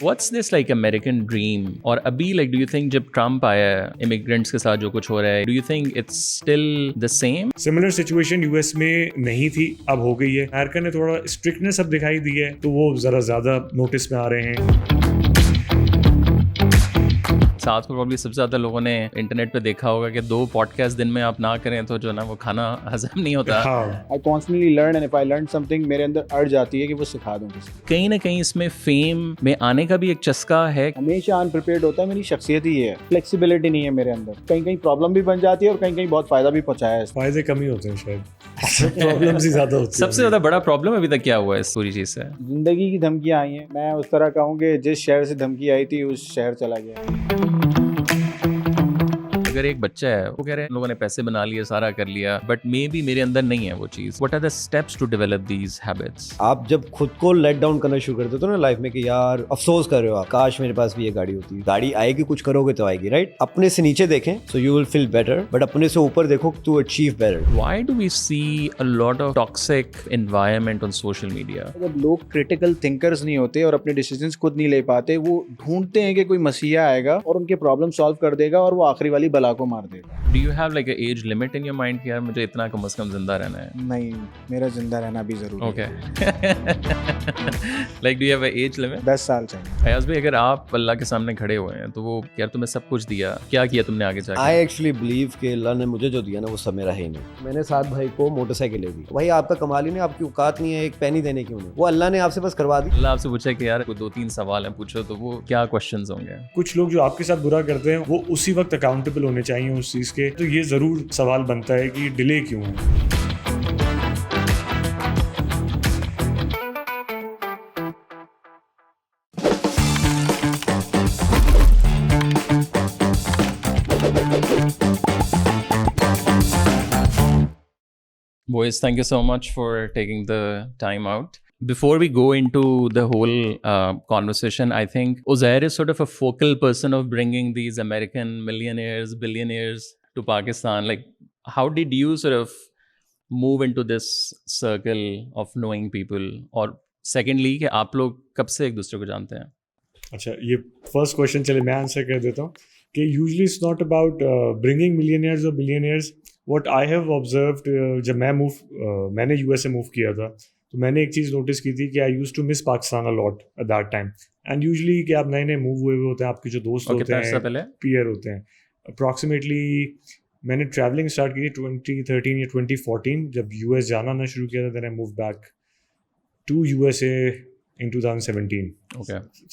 What's this like American dream? اور ابھی like do you think جب ٹرمپ آیا ہے immigrants کے ساتھ جو کچھ ہو رہا ہے, do you think it's still the same? Similar situation you S میں نہیں تھی, اب ہو گئی ہے. امریکہ نے تھوڑا اسٹرکٹنس اب دکھائی دی ہے تو وہ ذرا زیادہ نوٹس میں آ رہے ہیں. ساتھ میں پرابلی سب سے زیادہ لوگوں نے انٹرنیٹ پہ دیکھا ہوگا کہ 2 پوڈکاسٹ دن میں آپ نہ کریں تو جو نا وہ کھانا ہضم نہیں ہوتا. I constantly learn and if I learn something میرے اندر ارج آتی ہے کہ وہ سکھا دوں کسی کو. کہیں نہ کہیں اس میں فیم میں آنے کا بھی ایک چسکا ہے. ہمیشہ انپریپیئرڈ ہوتا ہے, میری شخصیت ہی ہے, فلیکسیبلٹی نہیں ہے میرے اندر. کہیں کہیں پرابلم بھی بن جاتی ہے اور کہیں کہیں بہت فائدہ بھی پہنچایا ہے. فائدے کم ہی ہوتے ہیں شاید, پرابلمز ہی زیادہ ہوتی ہیں. سب سے زیادہ بڑا پرابلم ابھی تک کیا ہوا ہے اس پوری چیز سے؟ زندگی کی دھمکیاں آئی ہیں. میں اس طرح کہوں کہ جس شہر سے دھمکی آئی تھی اس شہر چلا گیا. اگر ایک بچہ ہے وہ کہہ رہے ہیں لوگوں نے پیسے بنا لیے, سارا کر لیا, بٹ مے بی میرے اندر نہیں ہے وہ چیز. What are the steps to develop these habits? آپ جب خود کو لیٹ ڈاؤن کرنا شروع کرتے ہو نا لائف میں کہ یار افسوس کر رہے ہو آپ, کاش میرے پاس بھی یہ گاڑی ہوتی. گاڑی آئے گی, کچھ کرو گے تو آئے گی, رائٹ. اپنے سے نیچے دیکھیں so you will feel better, but اپنے سے اوپر دیکھو to achieve better. Why do we see a lot of toxic environment on social media? جب لوگ کرٹیکل تھنکرز نہیں ہوتے اور اپنے ڈیسیجنز خود نہیں لے پاتے, وہ ڈھونڈتے ہیں کہ کوئی مسیحا آئے گا اور ان کے پرابلم سالو کر دے گا اور وہ آخری والی بلا کو مار دے گا. Do you have like a age limit in your mind کہ یار مجھے اتنا کم از کم زندہ رہنا ہے؟ نہیں, میرا زندہ رہنا بھی ضروری ہے. Okay. Like do you have an age limit? 10 سال چاہیے. فیاض بھائی, اگر آپ اللہ کے سامنے کھڑے ہوئے ہیں تو وہ یار تمہیں سب کچھ دیا, کیا کیا تم نے آگے جا کے؟ I actually believe کہ اللہ نے مجھے جو دیا نا وہ سب میرا ہے ہی نہیں. میں نے 7 بھائی کو موٹر سائیکلیں دی, بھائی آپ کا کمال ہی نہیں, آپ کی اوقات نہیں ہے ایک پینی دینے کی انہیں, وہ اللہ نے آپ سے بس کروا دی. اللہ آپ سے پوچھے کہ یار کوئی 2-3 سوال ہیں پوچھو تو وہ کیا کوشچنز ہوں گے؟ کچھ لوگ جو آپ کے ساتھ برا کرتے ہیں وہ اسی وقت اکاؤنٹیبل ہونے چاہیے اس چیز کے, تو یہ ضرور سوال بنتا ہے کہ ڈیلے کیوں ہے. Boys, thank you so much for taking the time out. Before we go into the whole conversation, I think Uzair is sort of a focal person of bringing these American millionaires, billionaires to Pakistan. Like, how did you sort of move into this circle of knowing people? اور secondly, کہ آپ لوگ کب سے ایک دوسرے کو جانتے ہیں؟ اچھا, یہ فرسٹ کوشچن چلے میں آنسر کر دیتا ہوں کہ usually it's not about bringing millionaires اور billionaires. What I have observed, جب میں نے یو ایس اے موو کیا تھا تو میں نے ایک چیز نوٹس کی تھی کہ I used to miss Pakistan a lot at that time. And usually کہ آپ نئے نئے موو ہوئے ہوتے ہیں, آپ کے جو دوست ہوتے ہیں, پیئر ہوتے ہیں, اپروکسیمیٹلی میں نے ٹریولنگ اسٹارٹ کی 2013 یا 2014 جب یو ایس جانا نہ شروع کیا تھا. Then I move back to U S A in 2017,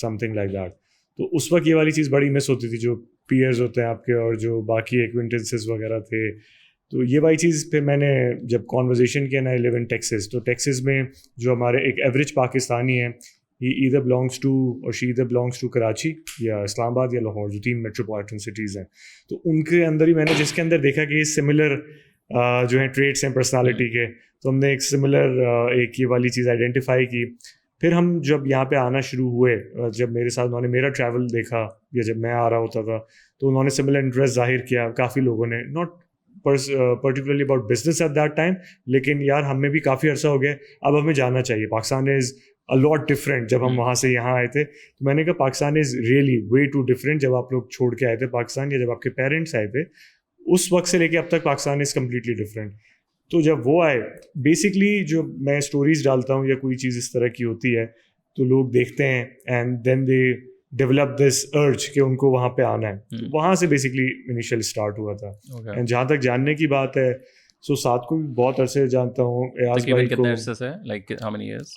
something like that. تو اس وقت یہ والی چیز بڑی مس ہوتی تھی, جو پیئرز ہوتے ہیں آپ کے اور جو باقی ایکوینٹنسز وغیرہ تھے. تو یہ والی چیز پھر میں نے جب کانورزیشن کیا نا, I live in Texas, تو ٹیکسس میں جو ہمارے ایک ایوریج پاکستانی ہے, he either belongs to or she either belongs to Karachi یا اسلام آباد یا لاہور, جو 3 میٹروپولیٹن سٹیز ہیں. تو ان کے اندر ہی میں نے جس کے اندر دیکھا کہ یہ سملر جو ہیں ٹریٹس ہیں پرسنالٹی کے, تو ہم نے ایک سملر ایک یہ والی چیز آئیڈینٹیفائی کی. پھر ہم جب یہاں پہ آنا شروع ہوئے, جب میرے ساتھ انہوں نے میرا ٹریول دیکھا یا جب میں آ رہا ہوتا تھا تو انہوں نے سملر انٹرسٹ ظاہر کیا کافی لوگوں نے, not particularly about business at that time, لیکن یار ہمیں بھی کافی عرصہ ہو گیا, اب ہمیں جاننا چاہیے. پاکستان از a lot different. جب ہم وہاں سے یہاں آئے تھے تو میں نے کہا پاکستان از really way too different. جب آپ لوگ چھوڑ کے آئے تھے پاکستان, یا جب آپ کے پیرنٹس آئے تھے, اس وقت سے لے کے اب تک پاکستان از completely different. تو جب وہ آئے, بیسکلی جو میں اسٹوریز ڈالتا ہوں یا کوئی چیز اس طرح کی ہوتی ہے تو لوگ دیکھتے ہیں and then they develop this ارج کہ ان کو وہاں پہ آنا ہے. وہاں سے بیسکلی انیشیل اسٹارٹ ہوا تھا. اینڈ جہاں تک جاننے کی بات ہے, سو ساتھ کو بھی بہت عرصے جانتا ہوں. ایاز بھائی کو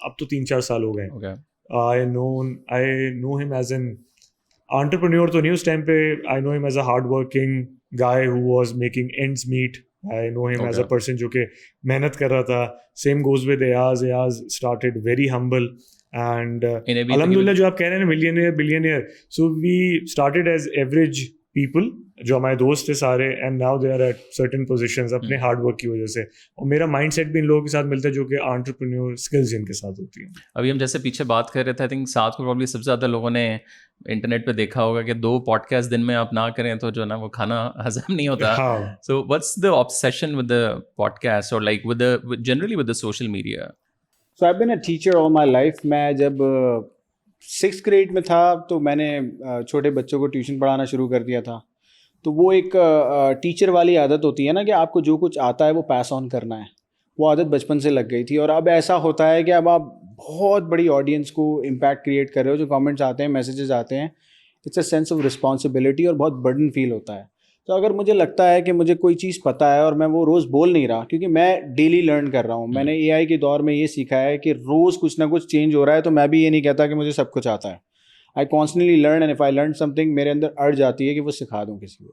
اب تو 3-4 سال ہو گئے. آئی know him as an entrepreneur تو نہیں اس ٹائم پہ, I know him as a hard working guy who was making ends meet. I know him as a person جو کہ محنت کر رہا تھا. Same goes with Ayaz. Ayaz started very humble and alhamdulillah جو آپ کہہ رہے ہیں نا millionaire billionaire, so we started as average people جو ہمارے دوست تھے سارے, and now they are at certain positions اپنے ہارڈ ورک کی وجہ سے. اور میرا مائنڈ سیٹ بھی ان لوگوں کے ساتھ ملتا ہے جو کہ انٹرپرینیور اسکلز جن کے ساتھ ہوتی ہیں. ابھی ہم جیسے پیچھے بات کر رہے تھے, آئی تھنک ساتھ کو پرابلی سب سے زیادہ لوگوں نے انٹرنیٹ پہ دیکھا ہوگا کہ 2 پوڈکاسٹ دن میں آپ نہ کریں تو جو نا وہ کھانا ہضم نہیں ہوتا. So what's the obsession with the podcast or like with the generally with the social media? So I've been a teacher all my life. میں جب 6th grade میں تھا تو میں نے چھوٹے بچوں کو ٹیوشن پڑھانا شروع کر دیا تھا. تو وہ ایک ٹیچر والی عادت ہوتی ہے نا کہ آپ کو جو کچھ آتا ہے وہ پاس آن کرنا ہے, وہ عادت بچپن سے لگ گئی تھی. اور اب ایسا ہوتا ہے کہ اب آپ بہت بڑی آڈینس کو امپیکٹ کریٹ کر رہے ہو, جو کامنٹس آتے ہیں, میسیجز آتے ہیں, it's a sense of responsibility اور بہت برڈن فیل ہوتا ہے. تو اگر مجھے لگتا ہے کہ مجھے کوئی چیز پتہ ہے اور میں وہ روز بول نہیں رہا, کیونکہ میں ڈیلی لرن کر رہا ہوں, میں نے اے آئی کے دور میں یہ سیکھا ہے کہ روز کچھ نہ کچھ چینج ہو رہا ہے, تو میں بھی یہ نہیں کہتا کہ مجھے سب کچھ آتا ہے. I constantly learn, and if I learn something میرے اندر اڑ جاتی ہے کہ وہ سکھا دوں کسی کو.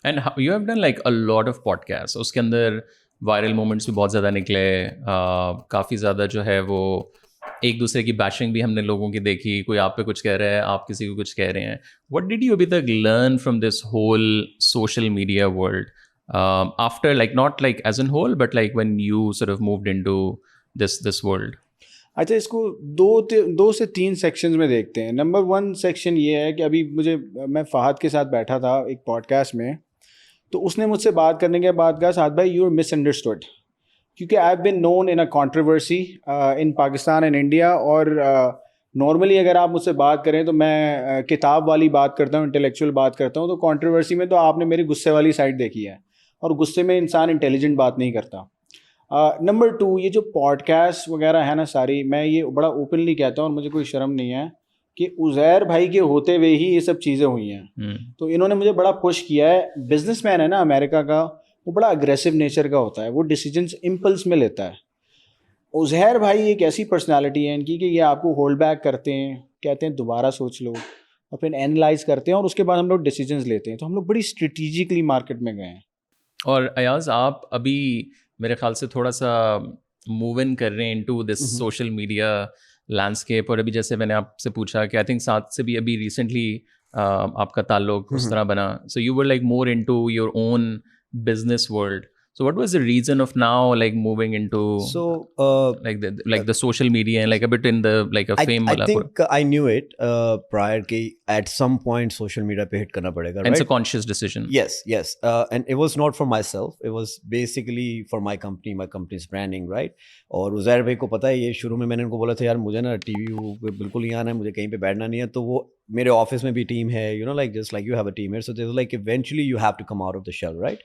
And you have done like a lot of podcast, اس کے اندر وائرل مومنٹس بھی بہت زیادہ نکلے, کافی زیادہ جو ہے وہ ایک دوسرے کی بیشنگ بھی ہم نے لوگوں کی دیکھی, کوئی آپ پہ کچھ کہہ رہا ہے, آپ کسی کو کچھ کہہ رہے ہیں. وٹ ڈڈ یو ابھی تک learn from this whole social media world after like not like as an whole but like when you sort of moved into this world? اچھا, اس کو 2 سے 3 سیکشنز میں دیکھتے ہیں. نمبر 1 سیکشن یہ ہے کہ ابھی میں فہد کے ساتھ بیٹھا تھا ایک پوڈ کاسٹ میں, تو اس نے مجھ سے بات کرنے کے بعد کہا, سعد بھائی یو آر مس انڈرسٹوڈ, کیونکہ I have been known in a controversy in Pakistan and India. اور نارملی اگر آپ مجھ سے بات کریں تو میں کتاب والی بات کرتا ہوں, انٹلیکچوئل بات کرتا ہوں. تو کانٹروورسی میں تو آپ نے میری غصے والی سائڈ دیکھی ہے, اور غصے میں انسان انٹیلیجنٹ بات نہیں کرتا. نمبر 2, یہ جو پوڈ کاسٹ وغیرہ ہے نا ساری, میں یہ بڑا اوپنلی کہتا ہوں اور مجھے کوئی شرم نہیں ہے کہ عزیر بھائی کے ہوتے ہوئے ہی یہ سب چیزیں ہوئی ہیں. تو انہوں نے مجھے بڑا پش کیا ہے. بزنس مین ہے نا امریکہ کا, وہ بڑا اگریسو نیچر کا ہوتا ہے, وہ ڈیسیجنس امپلس میں لیتا ہے. عزیر بھائی ایک ایسی پرسنالٹی ہے ان کی کہ یہ آپ کو ہولڈ بیک کرتے ہیں, کہتے ہیں دوبارہ سوچ لو, اور پھر اینالائز کرتے ہیں, اور اس کے بعد ہم لوگ ڈیسیجنس لیتے ہیں. تو ہم لوگ بڑی اسٹریٹجکلی مارکیٹ میں گئے ہیں. اور ایاز آپ ابھی میرے خیال سے تھوڑا سا موو ان کر رہے ہیں into this social media landscape, اور ابھی جیسے میں نے آپ سے پوچھا کہ آئی تھنک ساتھ سے بھی ابھی ریسنٹلی آپ کا تعلق اس طرح بنا, so you were like more into your own business world. So what was the reason of now like moving into like the social media and like a bit in the like a fame wala? I think I knew it prior ki at some point social media pe hit karna padega, right? And it's a conscious decision. Yes. And it was not for myself. It was basically for my company's branding, right? اور عزیر بھائی کو پتہ ہے, یہ شروع میں نے ان کو بولا تھا یار مجھے نا ٹی وی پہ بالکل نہیں آنا ہے, مجھے کہیں پہ بیٹھنا نہیں ہے. تو وہ میرے آفس میں بھی ٹیم ہے, you know like just like you have a team, so they was like eventually you have to come out of the shell, right.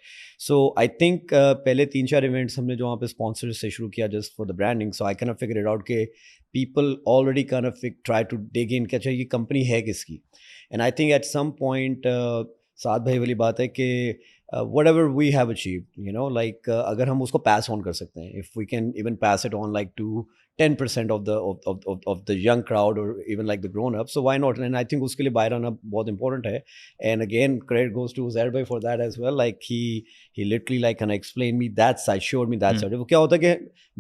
So I think پہلے 3-4 ایونٹس ہم نے جو وہاں پہ اسپانسر سے شروع کیا just for the branding. So I can figure it out کہ people already can try to dig in کہ اچھا یہ کمپنی ہے کس کی. And I think at some point Saad بھائی والی بات ہے کہ whatever we have achieved, you know, like اگر ہم اس کو pass on کر سکتے ہیں, if we can even pass it on like to 10% of the young crowd or even like the grown up, so why not? And I think اس کے لیے باہر آنا بہت important ہے. And again credit goes to Uzair bhai for that as well, like he literally like kind of explained me that side, showed me that side. وہ کیا ہوتا ہے کہ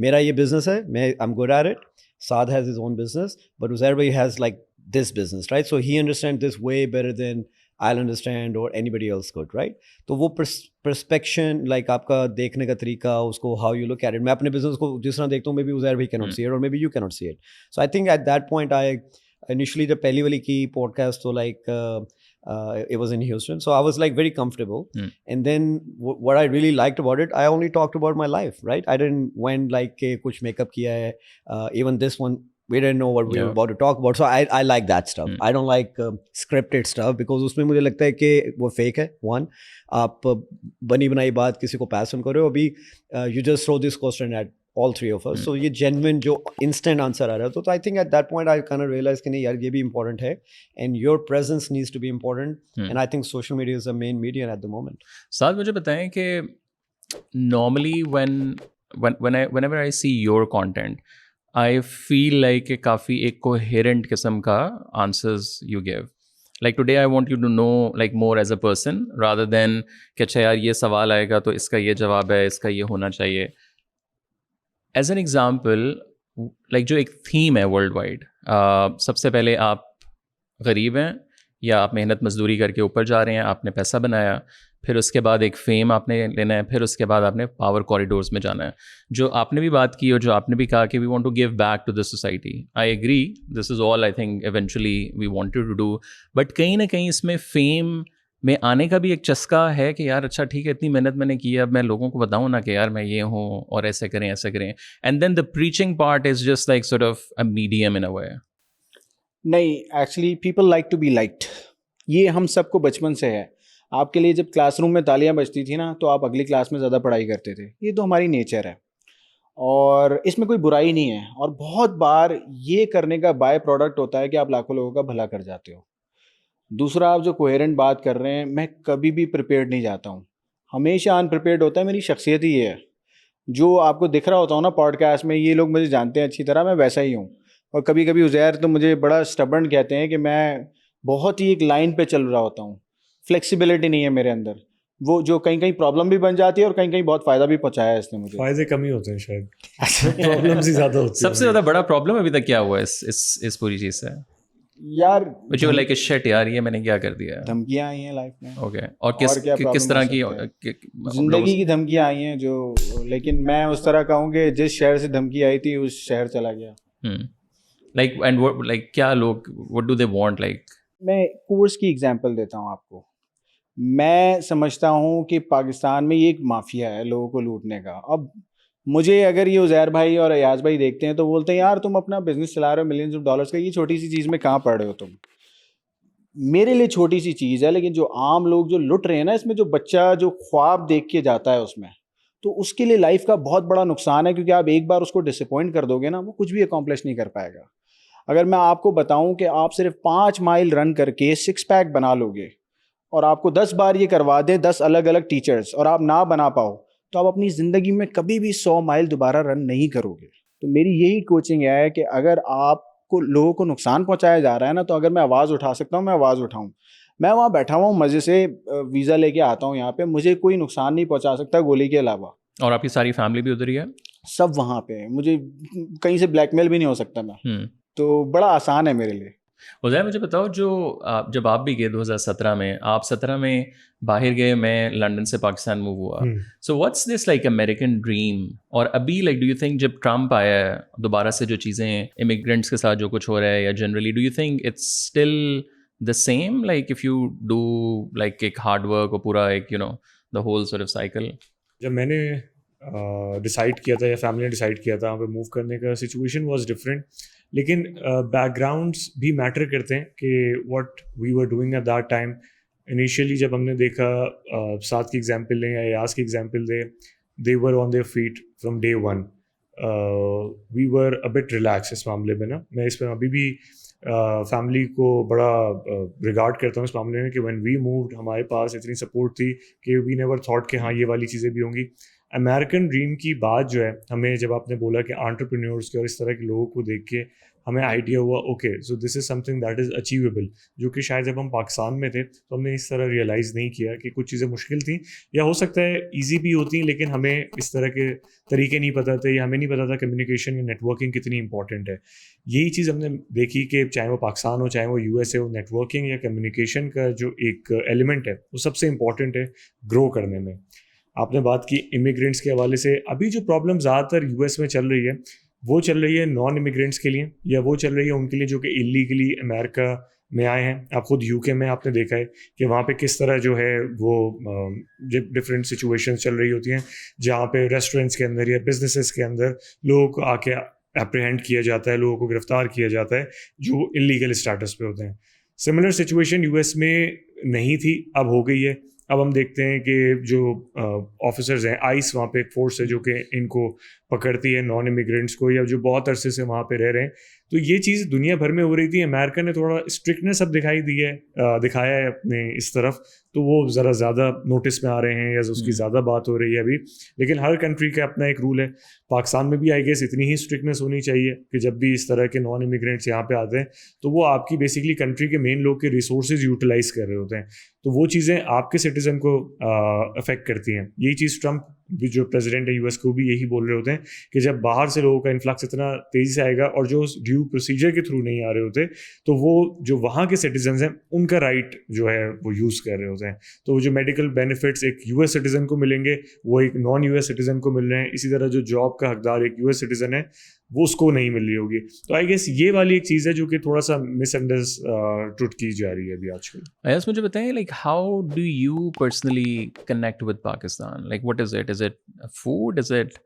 میرا یہ business ہے, میں I'm good at it, Saad has his own business, but Uzair bhai has like this business, right? So he understands this way better than I'll understand or anybody else could, right? تو وہ پرسپیکشن like آپ کا دیکھنے کا طریقہ, اس کو how you look at it, میں اپنے بزنس کو جس طرح دیکھتا ہوں maybe Uzair bhai cannot see it or maybe you cannot see it. So I think at that point I initially جب پہلی والی کی podcast تو like it was in Houston, so I was like very comfortable. And then what I really liked about it, I only talked about my life, right? I didn't went like کہ کچھ make up کیا ہے, even this one we didn't know what we were about to talk about, so I like that stuff. I don't like scripted stuff because اس میں مجھے لگتا ہے کہ وہ fake ہے. One, آپ بنی بنائی بات کسی کو pass on کرو, ابھی you just throw this question at all three of us, so یہ genuine جو instant answer آ رہا ہے. تو I think at that point I kind of realized کہ نہیں یار یہ بھی important ہے, and your presence needs to be important, and I think social media is the main medium at the moment. ساتھ مجھے بتائیں کہ normally whenever I see your content, I feel like کافی ایک coherent قسم کا answers you give. Like today I want you to know like more as a person rather than کہ اچھا یار یہ سوال آئے گا تو اس کا یہ جواب ہے, اس کا یہ ہونا چاہیے. As an example, like جو ایک تھیم ہے ورلڈ وائڈ, سب سے پہلے آپ غریب ہیں یا آپ محنت مزدوری کر کے اوپر جا رہے ہیں, آپ نے پیسہ بنایا, پھر اس کے بعد ایک فیم آپ نے لینا ہے, پھر اس کے بعد آپ نے پاور کوریڈورز میں جانا ہے. جو آپ نے بھی بات کی اور جو آپ نے بھی کہا کہ we want to give back to this society, I agree, this is all I think eventually we wanted to do. But کہیں نہ کہیں اس میں فیم میں آنے کا بھی ایک چسکا ہے کہ یار اچھا ٹھیک ہے اتنی محنت میں نے کی ہے, اب میں لوگوں کو بتاؤں نا کہ یار میں یہ ہوں اور ایسے کریں ایسے کریں. And then the preaching part is just like sort of a medium in a way. نہیں, actually people like to be liked. یہ ہم سب کو بچپن سے ہے. آپ کے لیے جب کلاس روم میں تالیاں بجتی تھی نا تو آپ اگلی کلاس میں زیادہ پڑھائی کرتے تھے. یہ تو ہماری نیچر ہے اور اس میں کوئی برائی نہیں ہے. اور بہت بار یہ کرنے کا بائی پروڈکٹ ہوتا ہے کہ آپ لاکھوں لوگوں کا بھلا کر جاتے ہو. دوسرا, آپ جو کوہیرنٹ بات کر رہے ہیں, میں کبھی بھی پریپیئرڈ نہیں جاتا ہوں, ہمیشہ ان پریپیئرڈ ہوتا ہے. میری شخصیت ہی یہ ہے. جو آپ کو دکھ رہا ہوتا ہوں نا پوڈ کاسٹ میں, یہ لوگ مجھے جانتے ہیں اچھی طرح, میں ویسا ہی ہوں. اور کبھی کبھی عزیر تو مجھے بڑا اسٹبرن کہتے ہیں کہ میں بہت ہی ایک لائن پہ چل رہا ہوتا ہوں. فلیکسیبلٹی نہیں ہے میرے اندر, وہ جو کہیں کہیں پرابلم بھی بن جاتی ہے اور کہیں کہیں بہت فائدہ بھی پہنچایا ہے اس نے مجھے. فائدے کم ہی ہوتے ہیں شاید, پرابلمز ہی زیادہ ہوتی ہیں. سب سے زیادہ بڑا پرابلم ابھی تک کیا ہوا ہے اس پوری چیز سے؟ یار لائک شٹ یار یہ میں نے کیا کر دیا ہے. دھمکیاں آئی ہیں لائف میں. اوکے, اور کس طرح کی زندگی کی دھمکیاں آئی ہیں جو, لیکن میں اس طرح کہوں کہ جس شہر سے دھمکی آئی تھی اس شہر چلا گیا. لائک اینڈ لائک کیا لوگ what do they want? Like میں کورس کی ایگزامپل دیتا ہوں آپ کو. میں سمجھتا ہوں کہ پاکستان میں یہ ایک مافیا ہے لوگوں کو لوٹنے کا. اب مجھے اگر یہ عزیر بھائی اور ایاز بھائی دیکھتے ہیں تو بولتے ہیں یار تم اپنا بزنس چلا رہے ہو ملینز آف ڈالرس کا, یہ چھوٹی سی چیز میں کہاں پڑھ رہے ہو تم. میرے لیے چھوٹی سی چیز ہے, لیکن جو عام لوگ جو لٹ رہے ہیں نا اس میں, جو بچہ جو خواب دیکھ کے جاتا ہے اس میں, تو اس کے لیے لائف کا بہت بڑا نقصان ہے. کیونکہ آپ ایک بار اس کو ڈسپوائنٹ کر دو گے نا, وہ کچھ بھی اکمپلش نہیں کر پائے گا. اگر میں آپ کو بتاؤں کہ آپ صرف 5 مائل رن کر کے 6 پیک بنا لو گے اور آپ کو 10 بار یہ کروا دیں 10 الگ الگ ٹیچرز اور آپ نہ بنا پاؤ, تو آپ اپنی زندگی میں کبھی بھی 100 مائل دوبارہ رن نہیں کرو گے. تو میری یہی کوچنگ ہے کہ اگر آپ کو لوگوں کو نقصان پہنچایا جا رہا ہے نا, تو اگر میں آواز اٹھا سکتا ہوں میں آواز اٹھاؤں. میں وہاں بیٹھا ہوا ہوں مزے سے, ویزا لے کے آتا ہوں یہاں پہ, مجھے کوئی نقصان نہیں پہنچا سکتا گولی کے علاوہ. اور آپ کی ساری فیملی بھی ادھر ہی ہے؟ سب وہاں پہ, مجھے کہیں سے بلیک میل بھی نہیں ہو سکتا میں. تو بڑا آسان ہے میرے لیے. عزیر مجھے بتاؤ, جو جب آپ بھی گئے 2017 میں, آپ 17 میں باہر گئے, میں لنڈن سے پاکستان موو ہوا. So what's this like American dream? اور ابھی لائک ڈو یو تھنک جب ٹرمپ آیا ہے دوبارہ سے جو چیزیں امیگرینٹس کے ساتھ جو کچھ ہو رہا ہے, یا generally do you think it's still the same like if you do like ایک ہارڈ ورک اور پورا ایک you know the whole sort of cycle? جب میں نے ڈیسائڈ کیا تھا یا فیملی نے ڈیسائڈ کیا تھا وہاں پہ موو کرنے کا, سچویشن واز ڈفرینٹ. لیکن بیک گراؤنڈس بھی میٹر کرتے ہیں کہ what we were doing at that time. Initially جب ہم نے دیکھا, ساتھ کی ایگزامپل لیں یا ایاز کی ایگزامپل دیں, they were on their feet from day one. We were a bit relaxed اس معاملے میں نا. میں اس پہ ابھی بھی فیملی کو بڑا ریگارڈ کرتا ہوں اس معاملے میں کہ وین وی مووڈ ہمارے پاس اتنی سپورٹ تھی کہ وی نیور تھاٹ کہ ہاں یہ والی چیزیں بھی ہوں گی. امیریکن ڈریم کی بات جو ہے, ہمیں جب آپ نے بولا کہ انٹرپرینیورس کے اور اس طرح کے لوگوں کو دیکھ کے ہمیں آئیڈیا ہوا okay so this is some thing that is achievable, جو کہ شاید جب ہم پاکستان میں تھے تو ہم نے اس طرح ریئلائز نہیں کیا کہ کچھ چیزیں مشکل تھیں, یا ہو سکتا ہے ایزی بھی ہوتی ہیں, لیکن ہمیں اس طرح کے طریقے نہیں پتہ تھے, یا ہمیں نہیں پتا تھا کمیونیکیشن یا نیٹ ورکنگ کتنی امپورٹنٹ ہے. یہی چیز ہم نے دیکھی کہ چاہے وہ پاکستان ہو چاہے وہ یو ایس اے ہو, نیٹ ورکنگ یا کمیونیکیشن کا جو ایک ایلیمنٹ ہے وہ سب سے امپورٹنٹ ہے گرو کرنے میں. آپ نے بات کی امیگرینٹس کے حوالے سے, ابھی جو پرابلم زیادہ تر یو ایس میں چل رہی ہے وہ چل رہی ہے نان امیگرینٹس کے لیے, یا وہ چل رہی ہے ان کے لیے جو کہ اللیگلی امریکہ میں آئے ہیں. آپ خود یو کے میں آپ نے دیکھا ہے کہ وہاں پہ کس طرح جو ہے وہ ڈفرینٹ سچویشنز چل رہی ہوتی ہیں, جہاں پہ ریسٹورینٹس کے اندر یا بزنسز کے اندر لوگوں کو آ کے اپریہینڈ کیا جاتا ہے, لوگوں کو گرفتار کیا جاتا ہے جو اللیگل اسٹیٹس پہ ہوتے ہیں. سملر سچویشن یو ایس میں نہیں تھی, اب ہو گئی ہے. اب ہم دیکھتے ہیں کہ جو آفیسرز ہیں, آئس وہاں پہ ایک فورس ہے جو کہ ان کو پکڑتی ہے نان امیگرینٹس کو, یا جو بہت عرصے سے وہاں پہ رہ رہے ہیں. تو یہ چیز دنیا بھر میں ہو رہی تھی. امریکہ نے تھوڑا اسٹرکٹنیس اب دکھایا ہے اپنے اس طرف, تو وہ ذرا زیادہ نوٹس میں آ رہے ہیں, یا اس کی زیادہ بات ہو رہی ہے ابھی. لیکن ہر کنٹری کا اپنا ایک رول ہے. پاکستان میں بھی آئی گیس اتنی ہی اسٹرکٹنیس ہونی چاہیے کہ جب بھی اس طرح کے نان امیگرینٹس یہاں پہ آتے ہیں تو وہ آپ کی بیسکلی کنٹری کے مین لوگ کے ریسورسز یوٹیلائز کر رہے ہوتے ہیں, تو وہ چیزیں آپ کے سٹیزن کو افیکٹ کرتی ہیں. یہی چیز ٹرمپ بھی جو پریزیڈنٹ ہے یو ایس کو بھی یہی بول رہے ہوتے ہیں کہ جب باہر سے لوگوں کا انفلکس اتنا تیزی سے آئے گا اور جو ڈیو پروسیجر کے تھرو نہیں آ رہے ہوتے, تو وہ جو وہاں کے سٹیزنز ہیں ان کا رائٹ جو ہے وہ یوز کر رہے ہوتے ہیں. تو وہ جو میڈیکل بینیفٹس ایک یو ایس سٹیزن کو ملیں گے وہ ایک نان یو ایس سٹیزن کو مل رہے ہیں. اسی طرح جو جاب کا حقدار ایک یو ایس سٹیزن ہے وہ اس کو نہیں مل رہی ہوگی. تو آئی گیس یہ والی ایک چیز ہے جو کہ تھوڑا سا مس انڈرسٹوڈ کی جا رہی ہے ابھی آج کل. ایس مجھے بتائیں like how do you personally connect with Pakistan? Like what is it food, is it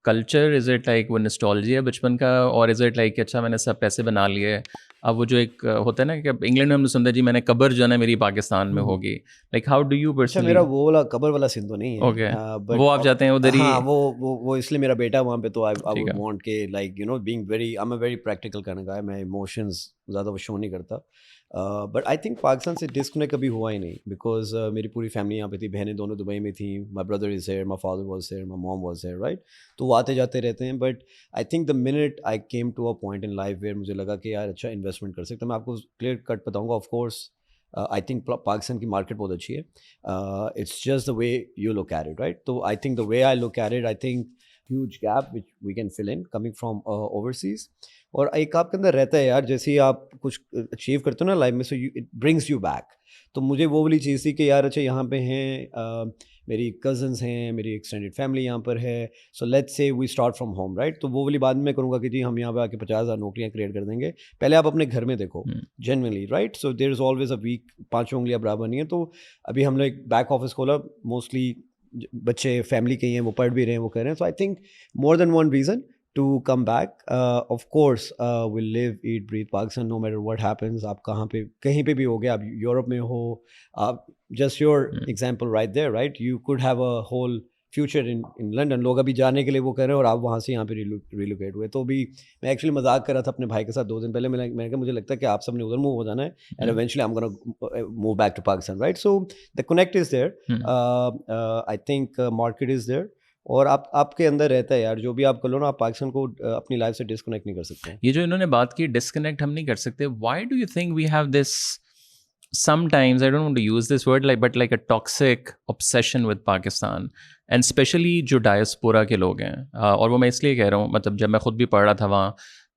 culture, is it like وہ نسٹالجیا بچپن کا, اور از اٹ لائک اچھا میں نے سب پیسے بنا لیے اب وہ جو ایک ہوتا ہے نا کہ انگلینڈ میں ہم نے سنتے جی میں نے قبر جو ہے نا میری پاکستان میں ہوگی, لائک ہاؤ ڈو یو اچھا پرسنلی؟ میرا وہ والا قبر والا سین تو نہیں ہے. اوکے, وہ آپ جاتے ہیں ادھر ہی. ہاں وہ اس لیے میرا بیٹا وہاں پہ, تو آئی وڈ وانٹ کہ like you know being very I am a very practical کرنے کا ہے, میں ایموشنز زیادہ وہ شو نہیں کرتا. بٹ آئی تھنک پاکستان سے ڈسکنیکٹ کبھی ہوا ہی نہیں, بیکاز میری پوری فیملی یہاں پہ تھی, بہنیں دونوں دبئی میں تھیں, my brother is here, my father was here, my mom was here, right. تو وہ آتے جاتے رہتے ہیں. But I think the moment I came to a point in life where مجھے لگا کہ یار اچھا انویسٹمنٹ کر سکتا. میں آپ کو کلیئر کٹ بتاؤں گا, of course I think Pakistan کی مارکیٹ بہت اچھی ہے, it's just the way you look at it, right. تو I think the way I look at it, I think huge gap which we can fill in coming from overseas. اور ایک آپ کے اندر رہتا ہے یار, جیسے ہی آپ کچھ اچیو کرتے ہو نا لائف میں, so it brings you back. تو مجھے وہ والی چیز تھی کہ یار اچھا یہاں پہ ہیں میری کزنس ہیں, میری ایکسٹینڈیڈ فیملی یہاں پر ہے, so let's say we start from home, right. تو وہ والی بات میں کروں گا کہ جی ہم یہاں پہ آ کے 50,000 نوکریاں کریٹ کر دیں گے. پہلے آپ اپنے گھر میں دیکھو generally, right. So there is always a weak, 5 انگلیاں برابر نہیں ہیں. تو ابھی ہم نے ایک بیک آفس کھولا, موسٹلی بچے فیملی کے ہیں, وہ پڑھ بھی رہے ہیں, وہ کر رہے ہیں. So I think more than one reason to come back. Of course we'll live, eat, breathe Pakistan no matter what happens. آپ کہاں پہ کہیں پہ بھی ہو گیا, آپ یورپ میں ہو, آپ just your example right there, right, you could have a whole future in London. لوگ ابھی جانے کے لیے وہ کر رہے ہیں, اور آپ وہاں سے یہاں پہ ریلوکیٹ ہوئے. تو بھی میں ایکچولی مذاق کر رہا تھا اپنے بھائی کے ساتھ 2 دن پہلے, میں نے کہا مجھے لگتا ہے کہ آپ سب نے ادھر موو ہو جانا ہے, and eventually I'm gonna move back to Pakistan, right. So the connect is there. I think market is there. اور آپ کے اندر رہتا ہے یار, جو بھی آپ کر لو نا, آپ پاکستان کو اپنی لائف سے ڈسکنیکٹ نہیں کر سکتے. یہ جو انہوں نے بات کی ڈسکنیکٹ ہم نہیں کر سکتے, why do you think we have this sometimes, I don't want to use this word, like, but like a toxic obsession with Pakistan, and especially جو ڈائسپورا کے لوگ ہیں. اور وہ میں اس لیے کہہ رہا ہوں, مطلب جب میں خود بھی پڑھ رہا تھا وہاں,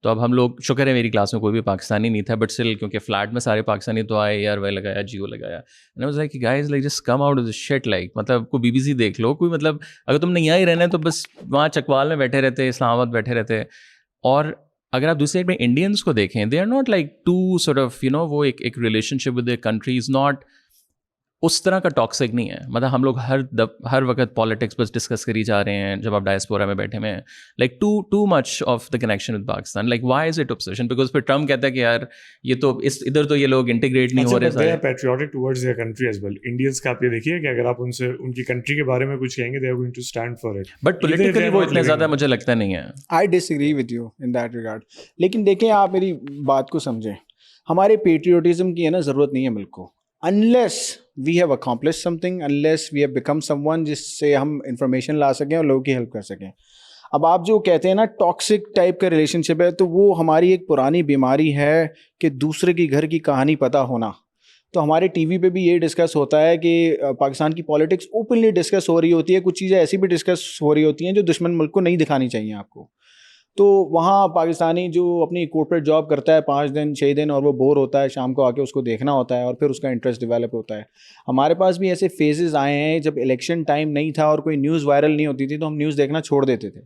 تو اب ہم لوگ, شکر ہے میری کلاس میں کوئی بھی پاکستانی نہیں تھا, بٹ اسٹل کیونکہ فلیٹ میں سارے پاکستانی تو آئے, یار وہ لگایا, جیو لگایا, and I was like guys like just come out of this shit, like مطلب کوئی BBC دیکھ لو, کوئی مطلب اگر تم نے یہاں ہی رہنا ہے تو بس وہاں چکوال میں بیٹھے رہتے, اسلام آباد بیٹھے رہتے. اور اگر آپ دوسرے میں انڈینس کو دیکھیں, they are not like to sort of you know, وہ ایک relation with their country is not اس طرح کا ٹاکسک نہیں ہے. مطلب ہم لوگ ہر وقت پالیٹکس بس ڈسکس کری جا رہے ہیں جب آپ ڈائسپورا میں بیٹھے ہوئے ہیں, like too much of the connection with Pakistan. Like why is it obsession? Because پھر ٹرمپ کہتا ہے کہ یار یہ تو ادھر تو یہ لوگ انٹیگریٹ نہیں ہو رہے سارے. Patriotic towards their country as well. Indians کا آپ یہ دیکھیے کہ اگر آپ ان سے ان کی کنٹری کے بارے میں کچھ کہیں گے, they are going to stand for it. But politically وہ اتنے زیادہ مجھے لگتا نہیں ہے. I disagree with you in that regard. لیکن دیکھیں, آپ میری بات کو سمجھیں, ہمارے پیٹریوٹزم کی ہے نا ضرورت نہیں ہے ملک کو, unless we have accomplished something, unless we have become someone جس سے ہم انفارمیشن لا سکیں اور لوگوں کی ہیلپ کر سکیں. اب آپ جو کہتے ہیں نا ٹاکسک ٹائپ کا ریلیشن شپ ہے, تو وہ ہماری ایک پرانی بیماری ہے کہ دوسرے کی گھر کی کہانی پتہ ہونا. تو ہمارے ٹی وی پہ بھی یہ ڈسکس ہوتا ہے کہ پاکستان کی پالیٹکس اوپنلی ڈسکس ہو رہی ہوتی ہے, کچھ چیزیں ایسی بھی ڈسکس ہو رہی ہوتی ہیں جو دشمن ملک کو نہیں دکھانی چاہیے آپ کو. تو وہاں پاکستانی جو اپنی کارپوریٹ جاب کرتا ہے 5 دن 6 دن, اور وہ بور ہوتا ہے, شام کو آ کے اس کو دیکھنا ہوتا ہے, اور پھر اس کا انٹرسٹ ڈیولپ ہوتا ہے. ہمارے پاس بھی ایسے فیزز آئے ہیں, جب الیکشن ٹائم نہیں تھا اور کوئی نیوز وائرل نہیں ہوتی تھی تو ہم نیوز دیکھنا چھوڑ دیتے تھے,